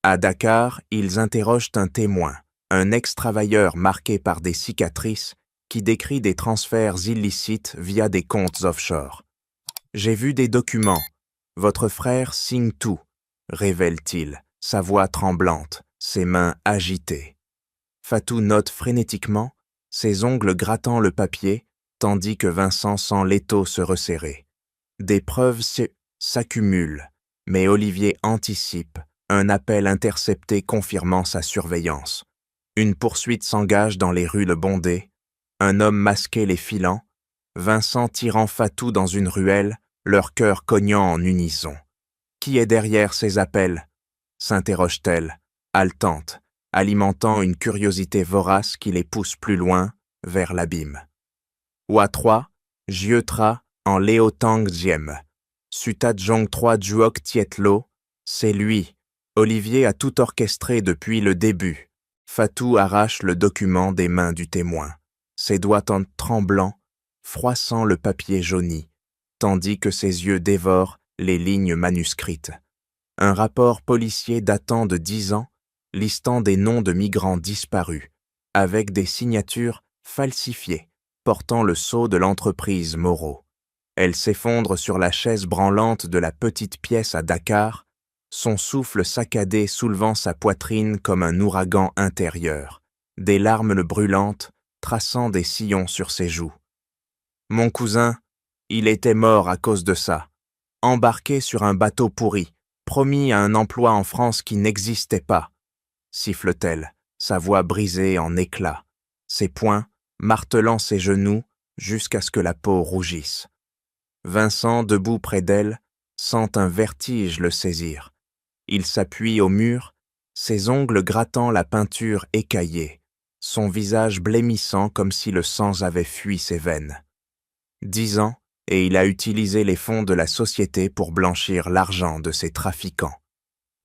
À Dakar, ils interrogent un témoin, un ex-travailleur marqué par des cicatrices, qui décrit des transferts illicites via des comptes offshore. « J'ai vu des documents. Votre frère signe tout », révèle-t-il, sa voix tremblante, ses mains agitées. Fatou note frénétiquement, ses ongles grattant le papier, tandis que Vincent sent l'étau se resserrer. Des preuves s'accumulent, mais Olivier anticipe, un appel intercepté confirmant sa surveillance. Une poursuite s'engage dans les rues bondées, un homme masqué les filant, Vincent tirant Fatou dans une ruelle, leur cœur cognant en unisson. Qui est derrière ces appels ? S'interroge-t-elle, haletante, alimentant une curiosité vorace qui les pousse plus loin, vers l'abîme. Wa3, Jieutra en Léotang Diem. Sutajong 3 Duok Tietlo, c'est lui. Olivier a tout orchestré depuis le début. Fatou arrache le document des mains du témoin, ses doigts tremblants, froissant le papier jauni, tandis que ses yeux dévorent les lignes manuscrites. Un rapport policier datant de 10 ans, listant des noms de migrants disparus, avec des signatures falsifiées, portant le sceau de l'entreprise Moreau. Elle s'effondre sur la chaise branlante de la petite pièce à Dakar, son souffle saccadé soulevant sa poitrine comme un ouragan intérieur, des larmes brûlantes traçant des sillons sur ses joues. Mon cousin, il était mort à cause de ça, embarqué sur un bateau pourri, promis à un emploi en France qui n'existait pas, siffle-t-elle, sa voix brisée en éclats, ses poings martelant ses genoux jusqu'à ce que la peau rougisse. Vincent, debout près d'elle, sent un vertige le saisir. Il s'appuie au mur, ses ongles grattant la peinture écaillée, son visage blêmissant comme si le sang avait fui ses veines. 10 ans, et il a utilisé les fonds de la société pour blanchir l'argent de ses trafiquants,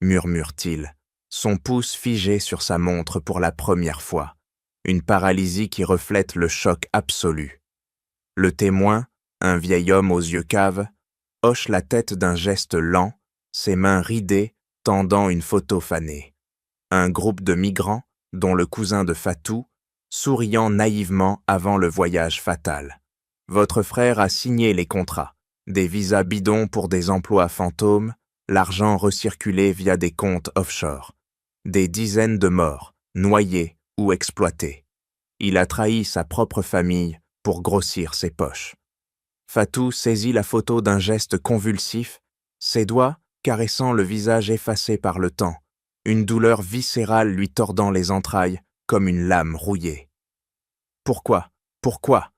murmure-t-il, son pouce figé sur sa montre pour la première fois, une paralysie qui reflète le choc absolu. Le témoin, un vieil homme aux yeux caves, hoche la tête d'un geste lent, ses mains ridées tendant une photo fanée. Un groupe de migrants, dont le cousin de Fatou, souriant naïvement avant le voyage fatal. Votre frère a signé les contrats, des visas bidons pour des emplois fantômes, l'argent recirculé via des comptes offshore. Des dizaines de morts, noyés ou exploités. Il a trahi sa propre famille pour grossir ses poches. Fatou saisit la photo d'un geste convulsif, ses doigts caressant le visage effacé par le temps, une douleur viscérale lui tordant les entrailles comme une lame rouillée. « Pourquoi ? Pourquoi ?»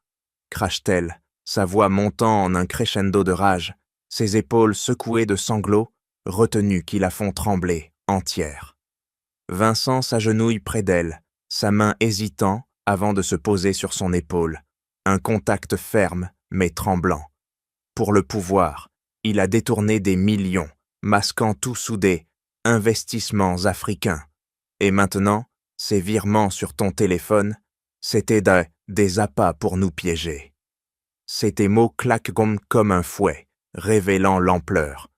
crache-t-elle, sa voix montant en un crescendo de rage, ses épaules secouées de sanglots, retenues qui la font trembler, entière. Vincent s'agenouille près d'elle, sa main hésitant avant de se poser sur son épaule, un contact ferme mais tremblant. Pour le pouvoir, il a détourné des millions, masquant tout sous des investissements africains. Et maintenant, ces virements sur ton téléphone, c'était des appâts pour nous piéger. Ces mots claquent comme un fouet, révélant l'ampleur.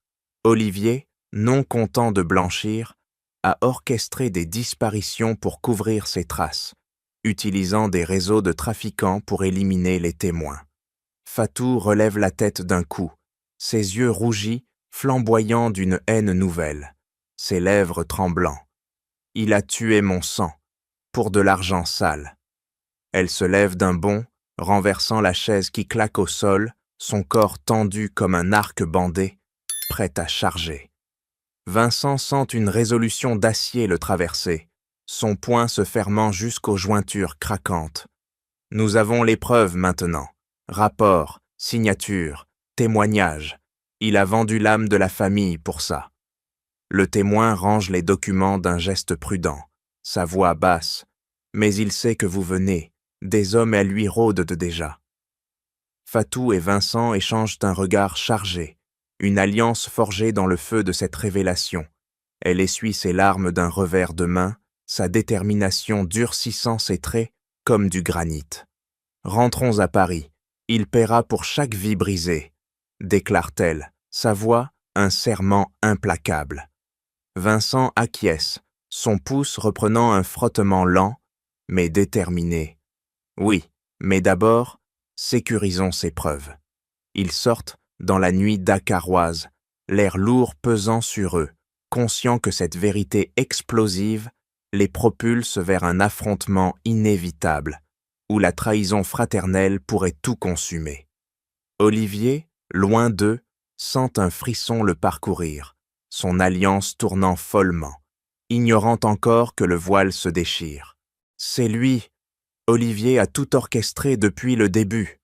Olivier, non content de blanchir, a orchestré des disparitions pour couvrir ses traces, utilisant des réseaux de trafiquants pour éliminer les témoins. Fatou relève la tête d'un coup, ses yeux rougis, flamboyants d'une haine nouvelle, ses lèvres tremblants. Il a tué mon sang, pour de l'argent sale. Elle se lève d'un bond, renversant la chaise qui claque au sol, son corps tendu comme un arc bandé, prêt à charger. Vincent sent une résolution d'acier le traverser, son poing se fermant jusqu'aux jointures craquantes. Nous avons les preuves maintenant. Rapport, signature, témoignage. Il a vendu l'âme de la famille pour ça. Le témoin range les documents d'un geste prudent, sa voix basse. Mais il sait que vous venez, des hommes à lui rôdent déjà. Fatou et Vincent échangent un regard chargé, une alliance forgée dans le feu de cette révélation. Elle essuie ses larmes d'un revers de main, sa détermination durcissant ses traits comme du granit. Rentrons à Paris. Il paiera pour chaque vie brisée, déclare-t-elle, sa voix un serment implacable. Vincent acquiesce, son pouce reprenant un frottement lent, mais déterminé. Oui, mais d'abord, sécurisons ces preuves. Ils sortent dans la nuit dakaroise, l'air lourd pesant sur eux, conscients que cette vérité explosive les propulse vers un affrontement inévitable, où la trahison fraternelle pourrait tout consumer. Olivier, loin d'eux, sent un frisson le parcourir, son alliance tournant follement, ignorant encore que le voile se déchire. C'est lui. Olivier a tout orchestré depuis le début.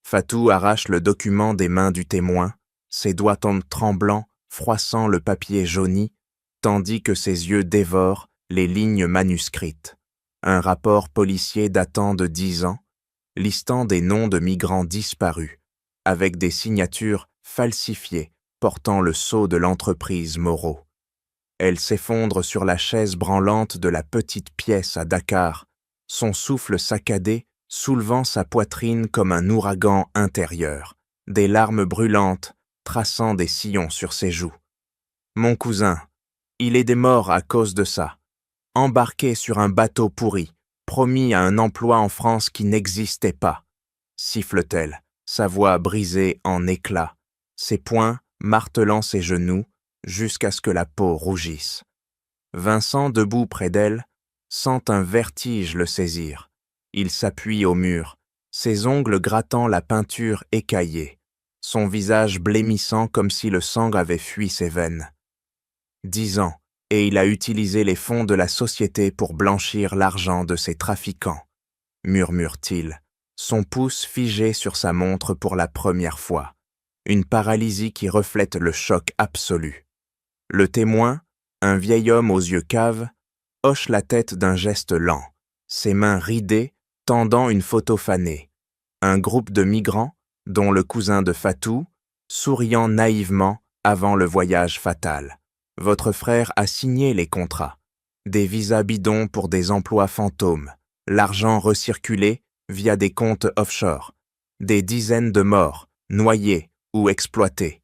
Fatou arrache le document des mains du témoin, ses doigts tombent tremblants, froissant le papier jauni, tandis que ses yeux dévorent les lignes manuscrites. Un rapport policier datant de 10 ans, listant des noms de migrants disparus, avec des signatures falsifiées portant le sceau de l'entreprise Moreau. Elle s'effondre sur la chaise branlante de la petite pièce à Dakar, son souffle saccadé soulevant sa poitrine comme un ouragan intérieur, des larmes brûlantes traçant des sillons sur ses joues. Mon cousin, il est des morts à cause de ça. Embarqué sur un bateau pourri, promis à un emploi en France qui n'existait pas, siffle-t-elle, sa voix brisée en éclats, ses poings martelant ses genoux jusqu'à ce que la peau rougisse. Vincent, debout près d'elle, sent un vertige le saisir. Il s'appuie au mur, ses ongles grattant la peinture écaillée, son visage blêmissant comme si le sang avait fui ses veines. 10 ans, et il a utilisé les fonds de la société pour blanchir l'argent de ses trafiquants, murmure-t-il, son pouce figé sur sa montre pour la première fois, une paralysie qui reflète le choc absolu. Le témoin, un vieil homme aux yeux caves, hoche la tête d'un geste lent, ses mains ridées tendant une photo fanée. Un groupe de migrants, dont le cousin de Fatou, souriant naïvement avant le voyage fatal. Votre frère a signé les contrats. Des visas bidons pour des emplois fantômes, l'argent recirculé via des comptes offshore, des dizaines de morts, noyés ou exploités.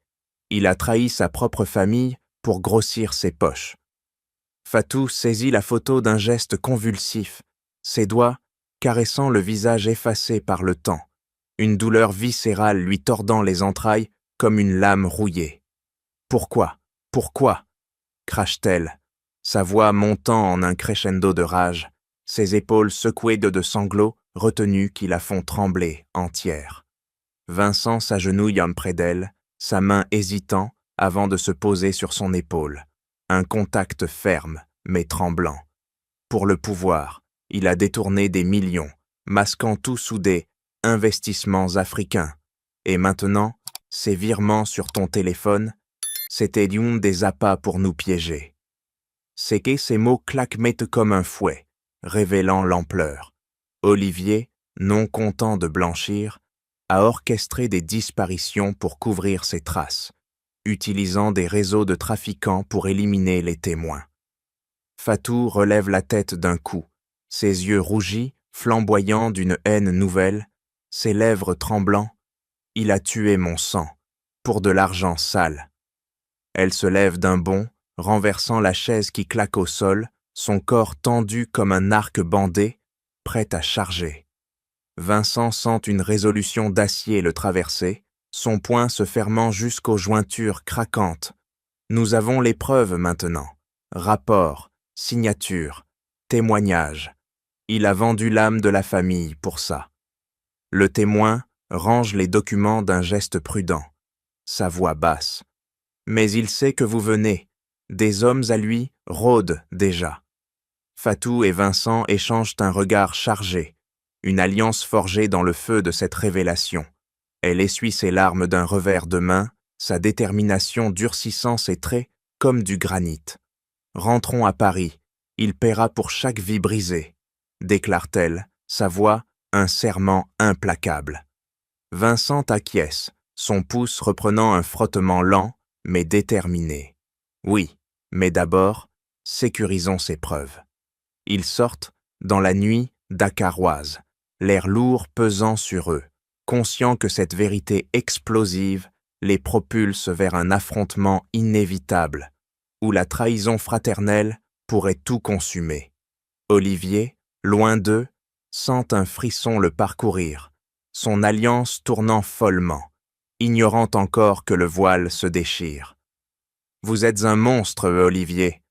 Il a trahi sa propre famille pour grossir ses poches. Fatou saisit la photo d'un geste convulsif, ses doigts caressant le visage effacé par le temps, une douleur viscérale lui tordant les entrailles comme une lame rouillée. « Pourquoi ? Pourquoi ?» crache-t-elle, sa voix montant en un crescendo de rage, ses épaules secouées de sanglots retenus qui la font trembler entière. Vincent s'agenouille près d'elle, sa main hésitant avant de se poser sur son épaule. Un contact ferme, mais tremblant. Pour le pouvoir, il a détourné des millions, masquant tout sous des investissements africains. Et maintenant, ces virements sur ton téléphone, c'était des appâts pour nous piéger. C'est que ces mots claquettent comme un fouet, révélant l'ampleur. Olivier, non content de blanchir, a orchestré des disparitions pour couvrir ses traces, utilisant des réseaux de trafiquants pour éliminer les témoins. Fatou relève la tête d'un coup, ses yeux rougis, flamboyants d'une haine nouvelle, ses lèvres tremblants. Il a tué mon sang, pour de l'argent sale. Elle se lève d'un bond, renversant la chaise qui claque au sol, son corps tendu comme un arc bandé, prêt à charger. Vincent sent une résolution d'acier le traverser, son poing se fermant jusqu'aux jointures craquantes. Nous avons les preuves maintenant. Rapport, signature, témoignage. Il a vendu l'âme de la famille pour ça. Le témoin range les documents d'un geste prudent, sa voix basse. Mais il sait que vous venez. Des hommes à lui rôdent déjà. Fatou et Vincent échangent un regard chargé, une alliance forgée dans le feu de cette révélation. Elle essuie ses larmes d'un revers de main, sa détermination durcissant ses traits comme du granit. Rentrons à Paris, il paiera pour chaque vie brisée, déclare-t-elle, sa voix un serment implacable. Vincent acquiesce, son pouce reprenant un frottement lent, mais déterminé. Oui, mais d'abord, sécurisons ces preuves. Ils sortent, dans la nuit dakaroise, l'air lourd pesant sur eux, conscients que cette vérité explosive les propulse vers un affrontement inévitable, où la trahison fraternelle pourrait tout consumer. Olivier, loin d'eux, sent un frisson le parcourir, son alliance tournant follement, ignorant encore que le voile se déchire. Vous êtes un monstre, Olivier.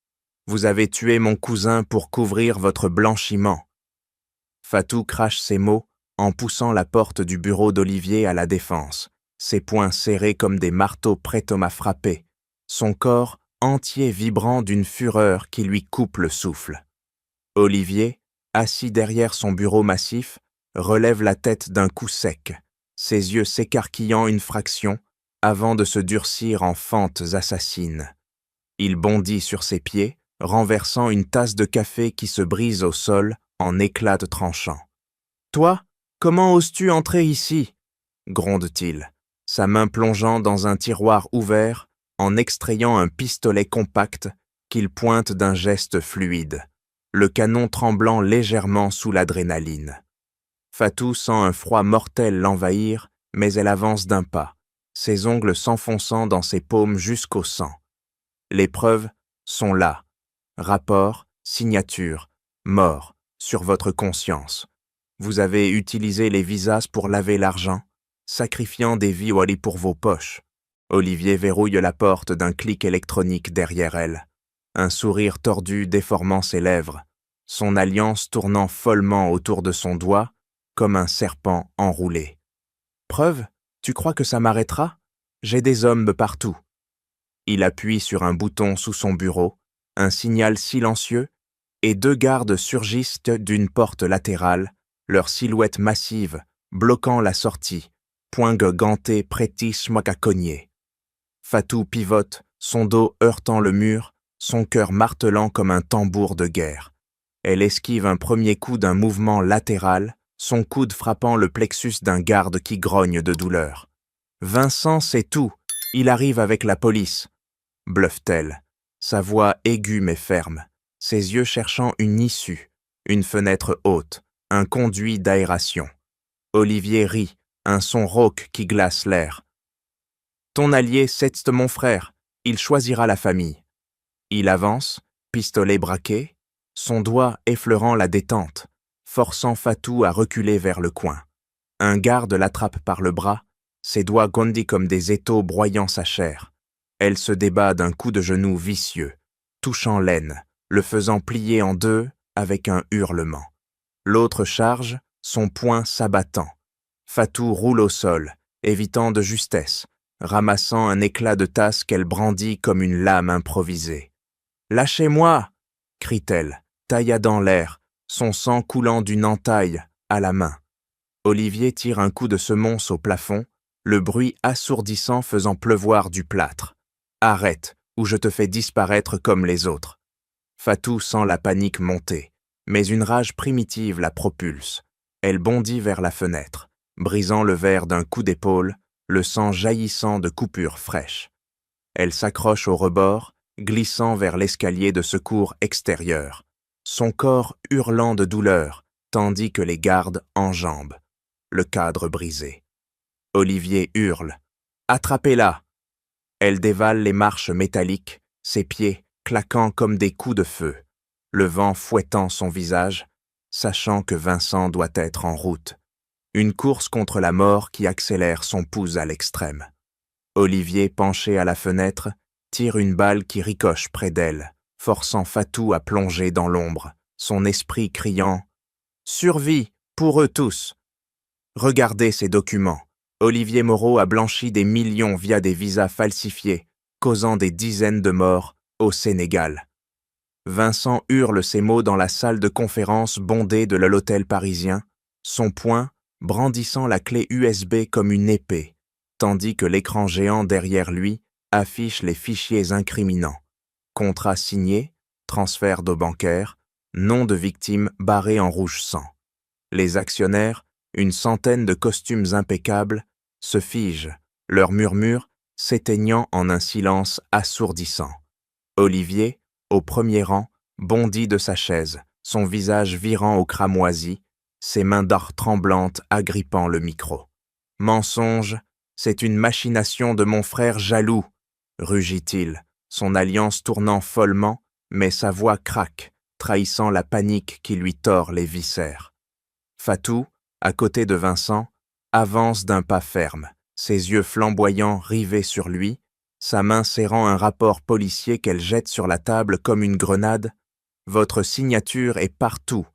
Vous avez tué mon cousin pour couvrir votre blanchiment. Fatou crache ces mots en poussant la porte du bureau d'Olivier à la défense, ses poings serrés comme des marteaux prêts à frapper, son corps entier vibrant d'une fureur qui lui coupe le souffle. Olivier, assis derrière son bureau massif, relève la tête d'un coup sec, ses yeux s'écarquillant une fraction avant de se durcir en fentes assassines. Il bondit sur ses pieds, renversant une tasse de café qui se brise au sol en éclats tranchants. « Toi, comment oses-tu entrer ici ?» gronde-t-il, sa main plongeant dans un tiroir ouvert en extrayant un pistolet compact qu'il pointe d'un geste fluide, le canon tremblant légèrement sous l'adrénaline. Fatou sent un froid mortel l'envahir, mais elle avance d'un pas, ses ongles s'enfonçant dans ses paumes jusqu'au sang. Les preuves sont là. Rapport, signature, mort, sur votre conscience. Vous avez utilisé les visas pour laver l'argent, sacrifiant des vies pour vos poches. Olivier verrouille la porte d'un clic électronique derrière elle, un sourire tordu déformant ses lèvres, son alliance tournant follement autour de son doigt comme un serpent enroulé. Preuve, tu crois que ça m'arrêtera? J'ai des hommes partout. Il appuie sur un bouton sous son bureau, un signal silencieux, et 2 gardes surgissent d'une porte latérale, leur silhouette massive, bloquant la sortie, poings gantés prêtissement à cogner. Fatou pivote, son dos heurtant le mur, son cœur martelant comme un tambour de guerre. Elle esquive un premier coup d'un mouvement latéral, son coude frappant le plexus d'un garde qui grogne de douleur. « Vincent, c'est tout, il arrive avec la police !» bluffe-t-elle, sa voix aiguë mais ferme, ses yeux cherchant une issue, une fenêtre haute, un conduit d'aération. Olivier rit, un son rauque qui glace l'air. « Ton allié, c'est mon frère, il choisira la famille. » Il avance, pistolet braqué, son doigt effleurant la détente, forçant Fatou à reculer vers le coin. Un garde l'attrape par le bras, ses doigts gondis comme des étaux broyant sa chair. Elle se débat d'un coup de genou vicieux, touchant l'aine, le faisant plier en 2 avec un hurlement. L'autre charge, son poing s'abattant. Fatou roule au sol, évitant de justesse, ramassant un éclat de tasse qu'elle brandit comme une lame improvisée. « Lâchez-moi !» crie-t-elle, tailladant l'air, son sang coulant d'une entaille à la main. Olivier tire un coup de semonce au plafond, le bruit assourdissant faisant pleuvoir du plâtre. « Arrête, ou je te fais disparaître comme les autres. » Fatou sent la panique monter, mais une rage primitive la propulse. Elle bondit vers la fenêtre, brisant le verre d'un coup d'épaule, le sang jaillissant de coupures fraîches. Elle s'accroche au rebord, glissant vers l'escalier de secours extérieur, son corps hurlant de douleur, tandis que les gardes enjambent, le cadre brisé. Olivier hurle « Attrapez-la !» Elle dévale les marches métalliques, ses pieds claquant comme des coups de feu, le vent fouettant son visage, sachant que Vincent doit être en route. Une course contre la mort qui accélère son pouls à l'extrême. Olivier, penché à la fenêtre, tire une balle qui ricoche près d'elle, forçant Fatou à plonger dans l'ombre, son esprit criant « Survie pour eux tous !» Regardez ces documents. Olivier Moreau a blanchi des millions via des visas falsifiés, causant des dizaines de morts au Sénégal. Vincent hurle ces mots dans la salle de conférence bondée de l'hôtel parisien, son poing brandissant la clé USB comme une épée, tandis que l'écran géant derrière lui affiche les fichiers incriminants. Contrat signé, transfert d'eau bancaire, nom de victime barré en rouge sang. Les actionnaires, une centaine de costumes impeccables, se figent, leurs murmures s'éteignant en un silence assourdissant. Olivier, au premier rang, bondit de sa chaise, son visage virant au cramoisi, ses mains d'or tremblantes agrippant le micro. « Mensonge, c'est une machination de mon frère jaloux !» rugit-il, son alliance tournant follement, mais sa voix craque, trahissant la panique qui lui tord les viscères. Fatou, à côté de Vincent, avance d'un pas ferme, ses yeux flamboyants rivés sur lui, sa main serrant un rapport policier qu'elle jette sur la table comme une grenade. « Votre signature est partout.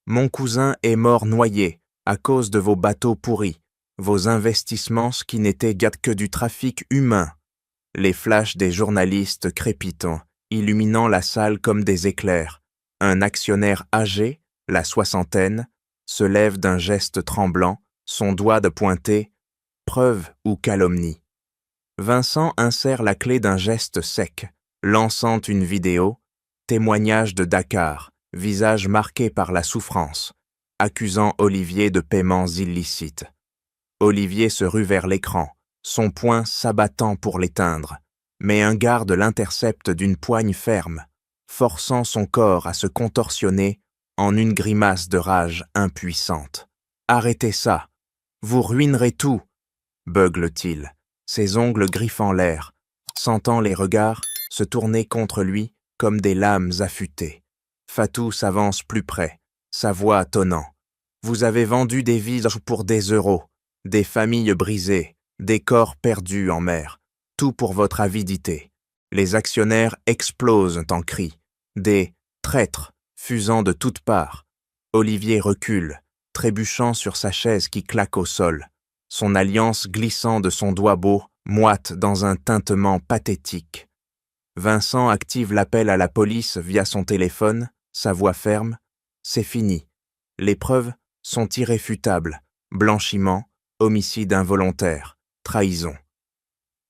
Mon cousin est mort noyé à cause de vos bateaux pourris, vos investissements qui n'étaient que du trafic humain. » Les flashs des journalistes crépitant, illuminant la salle comme des éclairs. Un actionnaire âgé, la soixantaine, se lève d'un geste tremblant, son doigt de pointer, preuve ou calomnie. Vincent insère la clé d'un geste sec, lançant une vidéo, témoignage de Dakar, visage marqué par la souffrance, accusant Olivier de paiements illicites. Olivier se rue vers l'écran, son poing s'abattant pour l'éteindre, mais un garde l'intercepte d'une poigne ferme, forçant son corps à se contorsionner en une grimace de rage impuissante. « Arrêtez ça! Vous ruinerez tout !» beugle-t-il, ses ongles griffant l'air, sentant les regards se tourner contre lui comme des lames affûtées. Fatou s'avance plus près, sa voix tonnant. « Vous avez vendu des vies pour des euros, des familles brisées, des corps perdus en mer, tout pour votre avidité. » Les actionnaires explosent en cris, des « traîtres » fusant de toutes parts. Olivier recule, trébuchant sur sa chaise qui claque au sol, son alliance glissant de son doigt beau, moite dans un tintement pathétique. Vincent active l'appel à la police via son téléphone, sa voix ferme. C'est fini. Les preuves sont irréfutables. Blanchiment, homicide involontaire, trahison.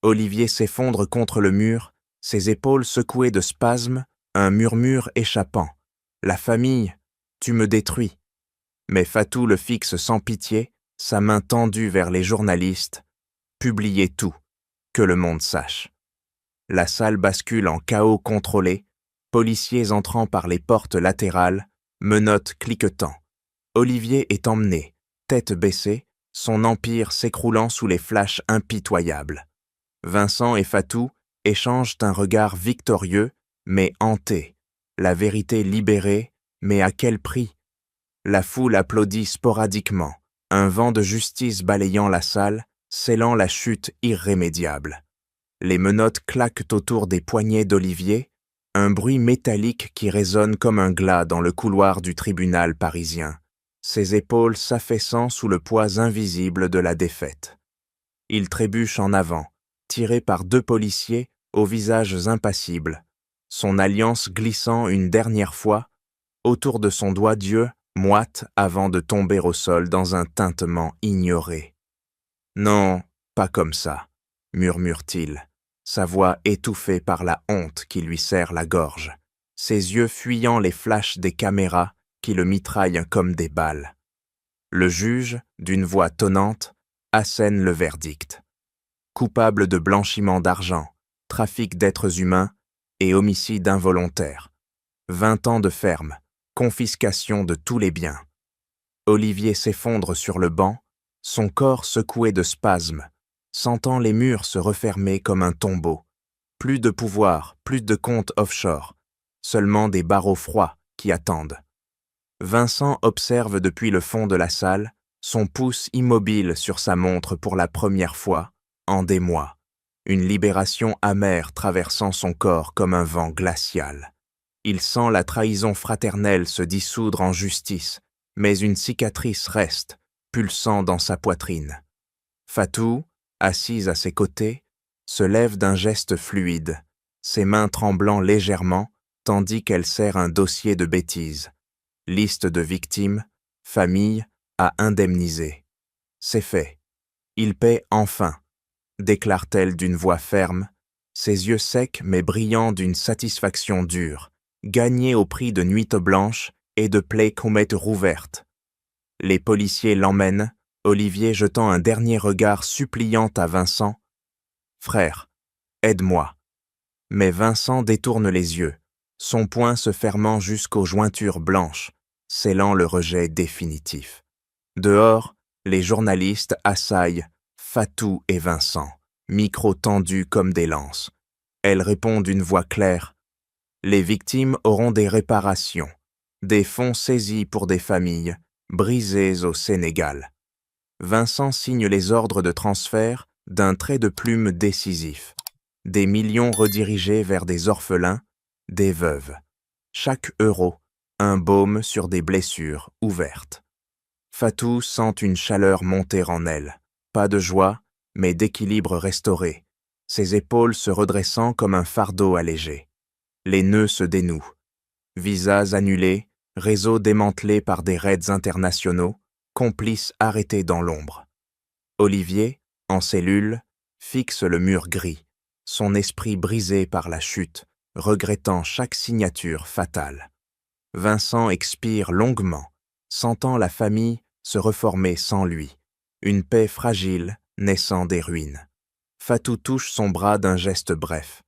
Olivier s'effondre contre le mur, ses épaules secouées de spasmes, un murmure échappant. La famille, tu me détruis. Mais Fatou le fixe sans pitié, sa main tendue vers les journalistes. Publiez tout, que le monde sache. La salle bascule en chaos contrôlé, policiers entrant par les portes latérales, menottes cliquetant. Olivier est emmené, tête baissée, son empire s'écroulant sous les flashs impitoyables. Vincent et Fatou échangent un regard victorieux, mais hanté. La vérité libérée, mais à quel prix? La foule applaudit sporadiquement, un vent de justice balayant la salle, scellant la chute irrémédiable. Les menottes claquent autour des poignets d'Olivier, un bruit métallique qui résonne comme un glas dans le couloir du tribunal parisien, ses épaules s'affaissant sous le poids invisible de la défaite. Il trébuche en avant, tiré par deux policiers aux visages impassibles, son alliance glissant une dernière fois autour de son doigt d'yeux, moite avant de tomber au sol dans un tintement ignoré. « Non, pas comme ça », murmure-t-il, sa voix étouffée par la honte qui lui serre la gorge, ses yeux fuyant les flashs des caméras qui le mitraillent comme des balles. Le juge, d'une voix tonnante, assène le verdict. Coupable de blanchiment d'argent, trafic d'êtres humains et homicide involontaire. 20 ans de ferme, confiscation de tous les biens. Olivier s'effondre sur le banc, son corps secoué de spasmes, sentant les murs se refermer comme un tombeau. Plus de pouvoir, plus de comptes offshore, seulement des barreaux froids qui attendent. Vincent observe depuis le fond de la salle, son pouce immobile sur sa montre pour la première fois, en des mois. Une libération amère traversant son corps comme un vent glacial. Il sent la trahison fraternelle se dissoudre en justice, mais une cicatrice reste, pulsant dans sa poitrine. Fatou, assise à ses côtés, se lève d'un geste fluide, ses mains tremblant légèrement, tandis qu'elle serre un dossier de bêtises. Liste de victimes, famille à indemniser. C'est fait. Il paie enfin, déclare-t-elle d'une voix ferme, ses yeux secs mais brillants d'une satisfaction dure, gagnée au prix de nuits blanches et de plaies comètes rouvertes. Les policiers l'emmènent, Olivier jetant un dernier regard suppliant à Vincent. « Frère, aide-moi. » Mais Vincent détourne les yeux, son poing se fermant jusqu'aux jointures blanches, scellant le rejet définitif. Dehors, les journalistes assaillent Fatou et Vincent, micros tendus comme des lances. Elle répond d'une voix claire. Les victimes auront des réparations, des fonds saisis pour des familles brisées au Sénégal. Vincent signe les ordres de transfert d'un trait de plume décisif. Des millions redirigés vers des orphelins, des veuves. Chaque euro, un baume sur des blessures ouvertes. Fatou sent une chaleur monter en elle. Pas de joie, mais d'équilibre restauré, ses épaules se redressant comme un fardeau allégé. Les nœuds se dénouent. Visas annulés, réseaux démantelés par des raids internationaux, complices arrêtés dans l'ombre. Olivier, en cellule, fixe le mur gris, son esprit brisé par la chute, regrettant chaque signature fatale. Vincent expire longuement, sentant la famille se reformer sans lui, une paix fragile naissant des ruines. Fatou touche son bras d'un geste bref.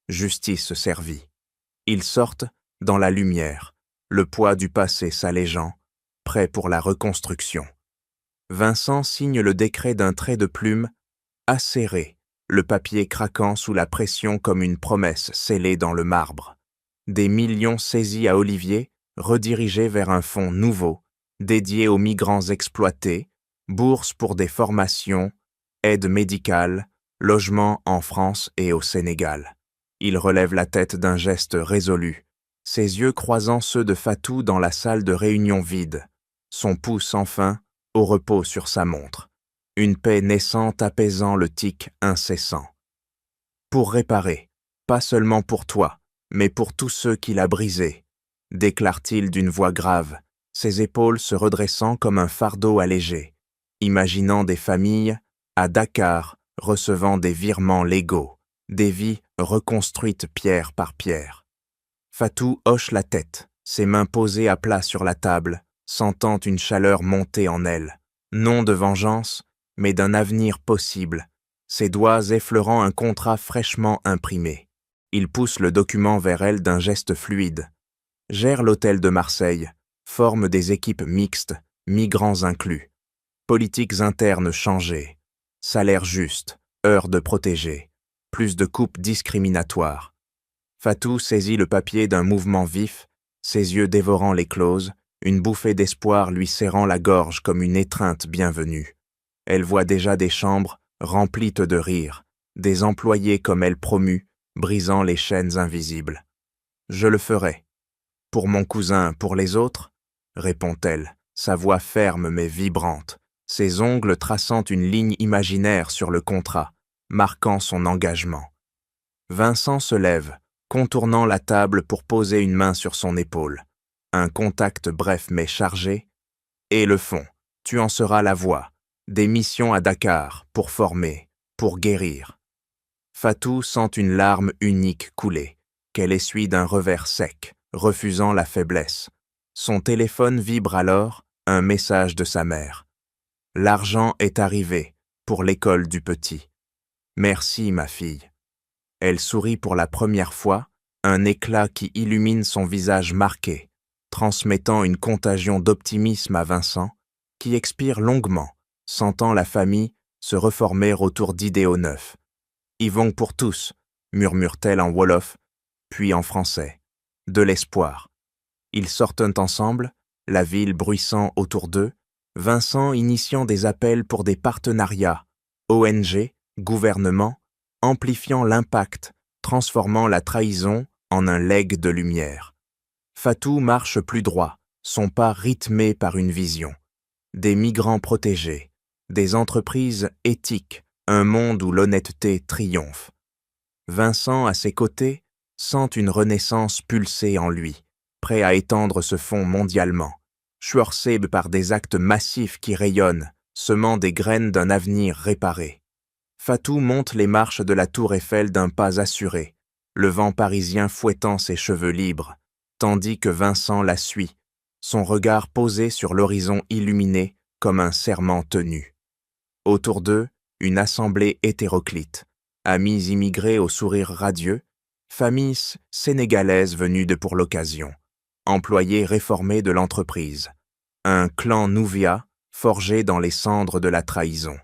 Justice servie. Ils sortent dans la lumière, le poids du passé s'allégeant, prêt pour la reconstruction. Vincent signe le décret d'un trait de plume acéré, le papier craquant sous la pression comme une promesse scellée dans le marbre. Des millions saisis à Olivier, redirigés vers un fonds nouveau, dédié aux migrants exploités, bourses pour des formations, aide médicale, logement en France et au Sénégal. Il relève la tête d'un geste résolu, ses yeux croisant ceux de Fatou dans la salle de réunion vide, son pouce enfin au repos sur sa montre, une paix naissante apaisant le tic incessant. Pour réparer, pas seulement pour toi, mais pour tous ceux qu'il a brisés, déclare-t-il d'une voix grave, ses épaules se redressant comme un fardeau allégé, imaginant des familles, à Dakar, recevant des virements légaux, des vies reconstruites pierre par pierre. Fatou hoche la tête, ses mains posées à plat sur la table, sentant une chaleur monter en elle, non de vengeance, mais d'un avenir possible, ses doigts effleurant un contrat fraîchement imprimé. Il pousse le document vers elle d'un geste fluide. Gère l'hôtel de Marseille, forme des équipes mixtes, migrants inclus. Politiques internes changées, salaire juste, heures de protégés, plus de coupes discriminatoires. Fatou saisit le papier d'un mouvement vif, ses yeux dévorant les clauses, une bouffée d'espoir lui serrant la gorge comme une étreinte bienvenue. Elle voit déjà des chambres remplies de rires, des employés comme elle promus, brisant les chaînes invisibles. « Je le ferai. Pour mon cousin, pour les autres ?» répond-elle, sa voix ferme mais vibrante, ses ongles traçant une ligne imaginaire sur le contrat, marquant son engagement. Vincent se lève, contournant la table pour poser une main sur son épaule. Un contact bref mais chargé. Et le fond, tu en seras la voix. Des missions à Dakar, pour former, pour guérir. Fatou sent une larme unique couler, qu'elle essuie d'un revers sec, refusant la faiblesse. Son téléphone vibre alors, un message de sa mère. L'argent est arrivé, pour l'école du petit. Merci, ma fille. Elle sourit pour la première fois, un éclat qui illumine son visage marqué, transmettant une contagion d'optimisme à Vincent, qui expire longuement, sentant la famille se reformer autour d'idéaux neufs. « Ils vont pour tous », murmure-t-elle en wolof, puis en français. De l'espoir. Ils sortent ensemble, la ville bruissant autour d'eux, Vincent initiant des appels pour des partenariats, ONG, gouvernement, amplifiant l'impact, transformant la trahison en un legs de lumière. Fatou marche plus droit, son pas rythmé par une vision. Des migrants protégés, des entreprises éthiques, un monde où l'honnêteté triomphe. Vincent, à ses côtés, sent une renaissance pulser en lui, prêt à étendre ce fonds mondialement, schwarzé par des actes massifs qui rayonnent, semant des graines d'un avenir réparé. Fatou monte les marches de la tour Eiffel d'un pas assuré, le vent parisien fouettant ses cheveux libres, tandis que Vincent la suit, son regard posé sur l'horizon illuminé comme un serment tenu. Autour d'eux, une assemblée hétéroclite, amis immigrés au sourire radieux, familles sénégalaises venues de pour l'occasion, employés réformés de l'entreprise, un clan Nouvia forgé dans les cendres de la trahison.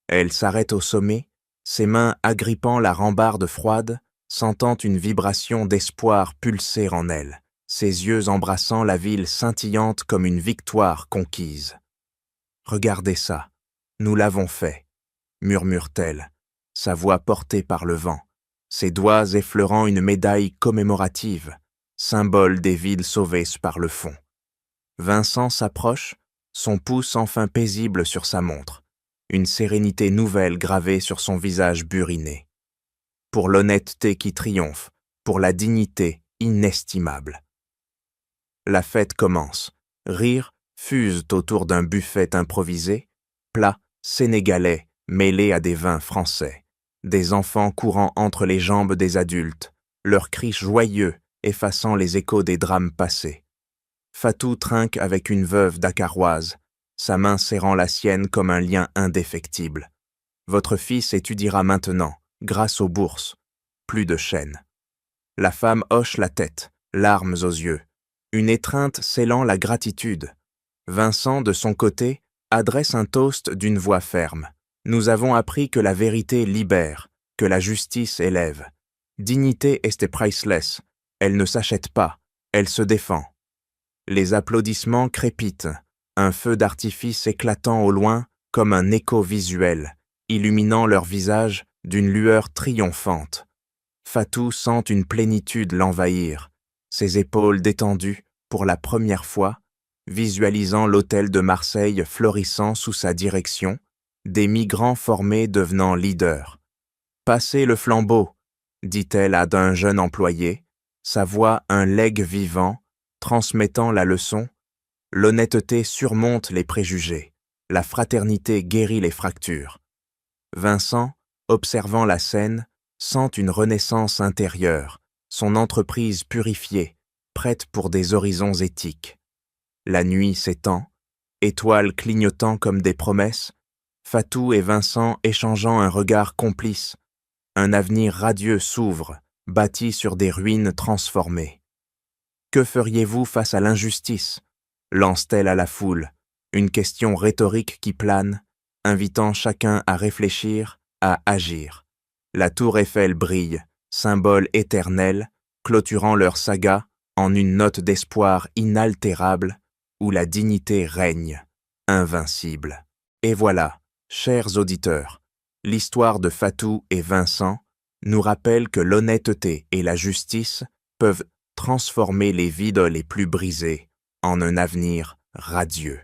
Elle s'arrête au sommet, ses mains agrippant la rambarde froide, sentant une vibration d'espoir pulser en elle, ses yeux embrassant la ville scintillante comme une victoire conquise. « Regardez ça, nous l'avons fait », murmure-t-elle, sa voix portée par le vent, ses doigts effleurant une médaille commémorative, symbole des villes sauvées par le fond. Vincent s'approche, son pouce enfin paisible sur sa montre, une sérénité nouvelle gravée sur son visage buriné. Pour l'honnêteté qui triomphe, pour la dignité inestimable. La fête commence. Rires fusent autour d'un buffet improvisé, plats sénégalais mêlés à des vins français, des enfants courant entre les jambes des adultes, leurs cris joyeux effaçant les échos des drames passés. Fatou trinque avec une veuve dakaroise, sa main serrant la sienne comme un lien indéfectible. Votre fils étudiera maintenant, grâce aux bourses. Plus de chaînes. La femme hoche la tête, larmes aux yeux, une étreinte scellant la gratitude. Vincent, de son côté, adresse un toast d'une voix ferme. Nous avons appris que la vérité libère, que la justice élève. Dignité est priceless. Elle ne s'achète pas, elle se défend. Les applaudissements crépitent, un feu d'artifice éclatant au loin comme un écho visuel, illuminant leurs visages d'une lueur triomphante. Fatou sent une plénitude l'envahir, ses épaules détendues pour la première fois, visualisant l'hôtel de Marseille florissant sous sa direction, des migrants formés devenant leaders. « Passez le flambeau », dit-elle à d'un jeune employé, sa voix un legs vivant, transmettant la leçon. L'honnêteté surmonte les préjugés, la fraternité guérit les fractures. Vincent, observant la scène, sent une renaissance intérieure, son entreprise purifiée, prête pour des horizons éthiques. La nuit s'étend, étoiles clignotant comme des promesses, Fatou et Vincent échangeant un regard complice. Un avenir radieux s'ouvre, bâti sur des ruines transformées. Que feriez-vous face à l'injustice ? Lance-t-elle à la foule, une question rhétorique qui plane, invitant chacun à réfléchir, à agir. La tour Eiffel brille, symbole éternel, clôturant leur saga en une note d'espoir inaltérable où la dignité règne, invincible. Et voilà, chers auditeurs, l'histoire de Fatou et Vincent nous rappelle que l'honnêteté et la justice peuvent transformer les vides les plus brisés en un avenir radieux.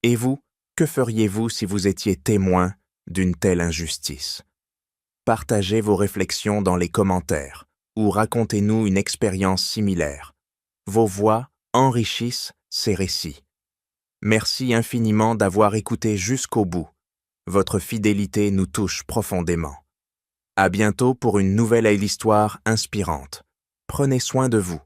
Et vous, que feriez-vous si vous étiez témoin d'une telle injustice ? Partagez vos réflexions dans les commentaires ou racontez-nous une expérience similaire. Vos voix enrichissent ces récits. Merci infiniment d'avoir écouté jusqu'au bout. Votre fidélité nous touche profondément. À bientôt pour une nouvelle histoire inspirante. Prenez soin de vous.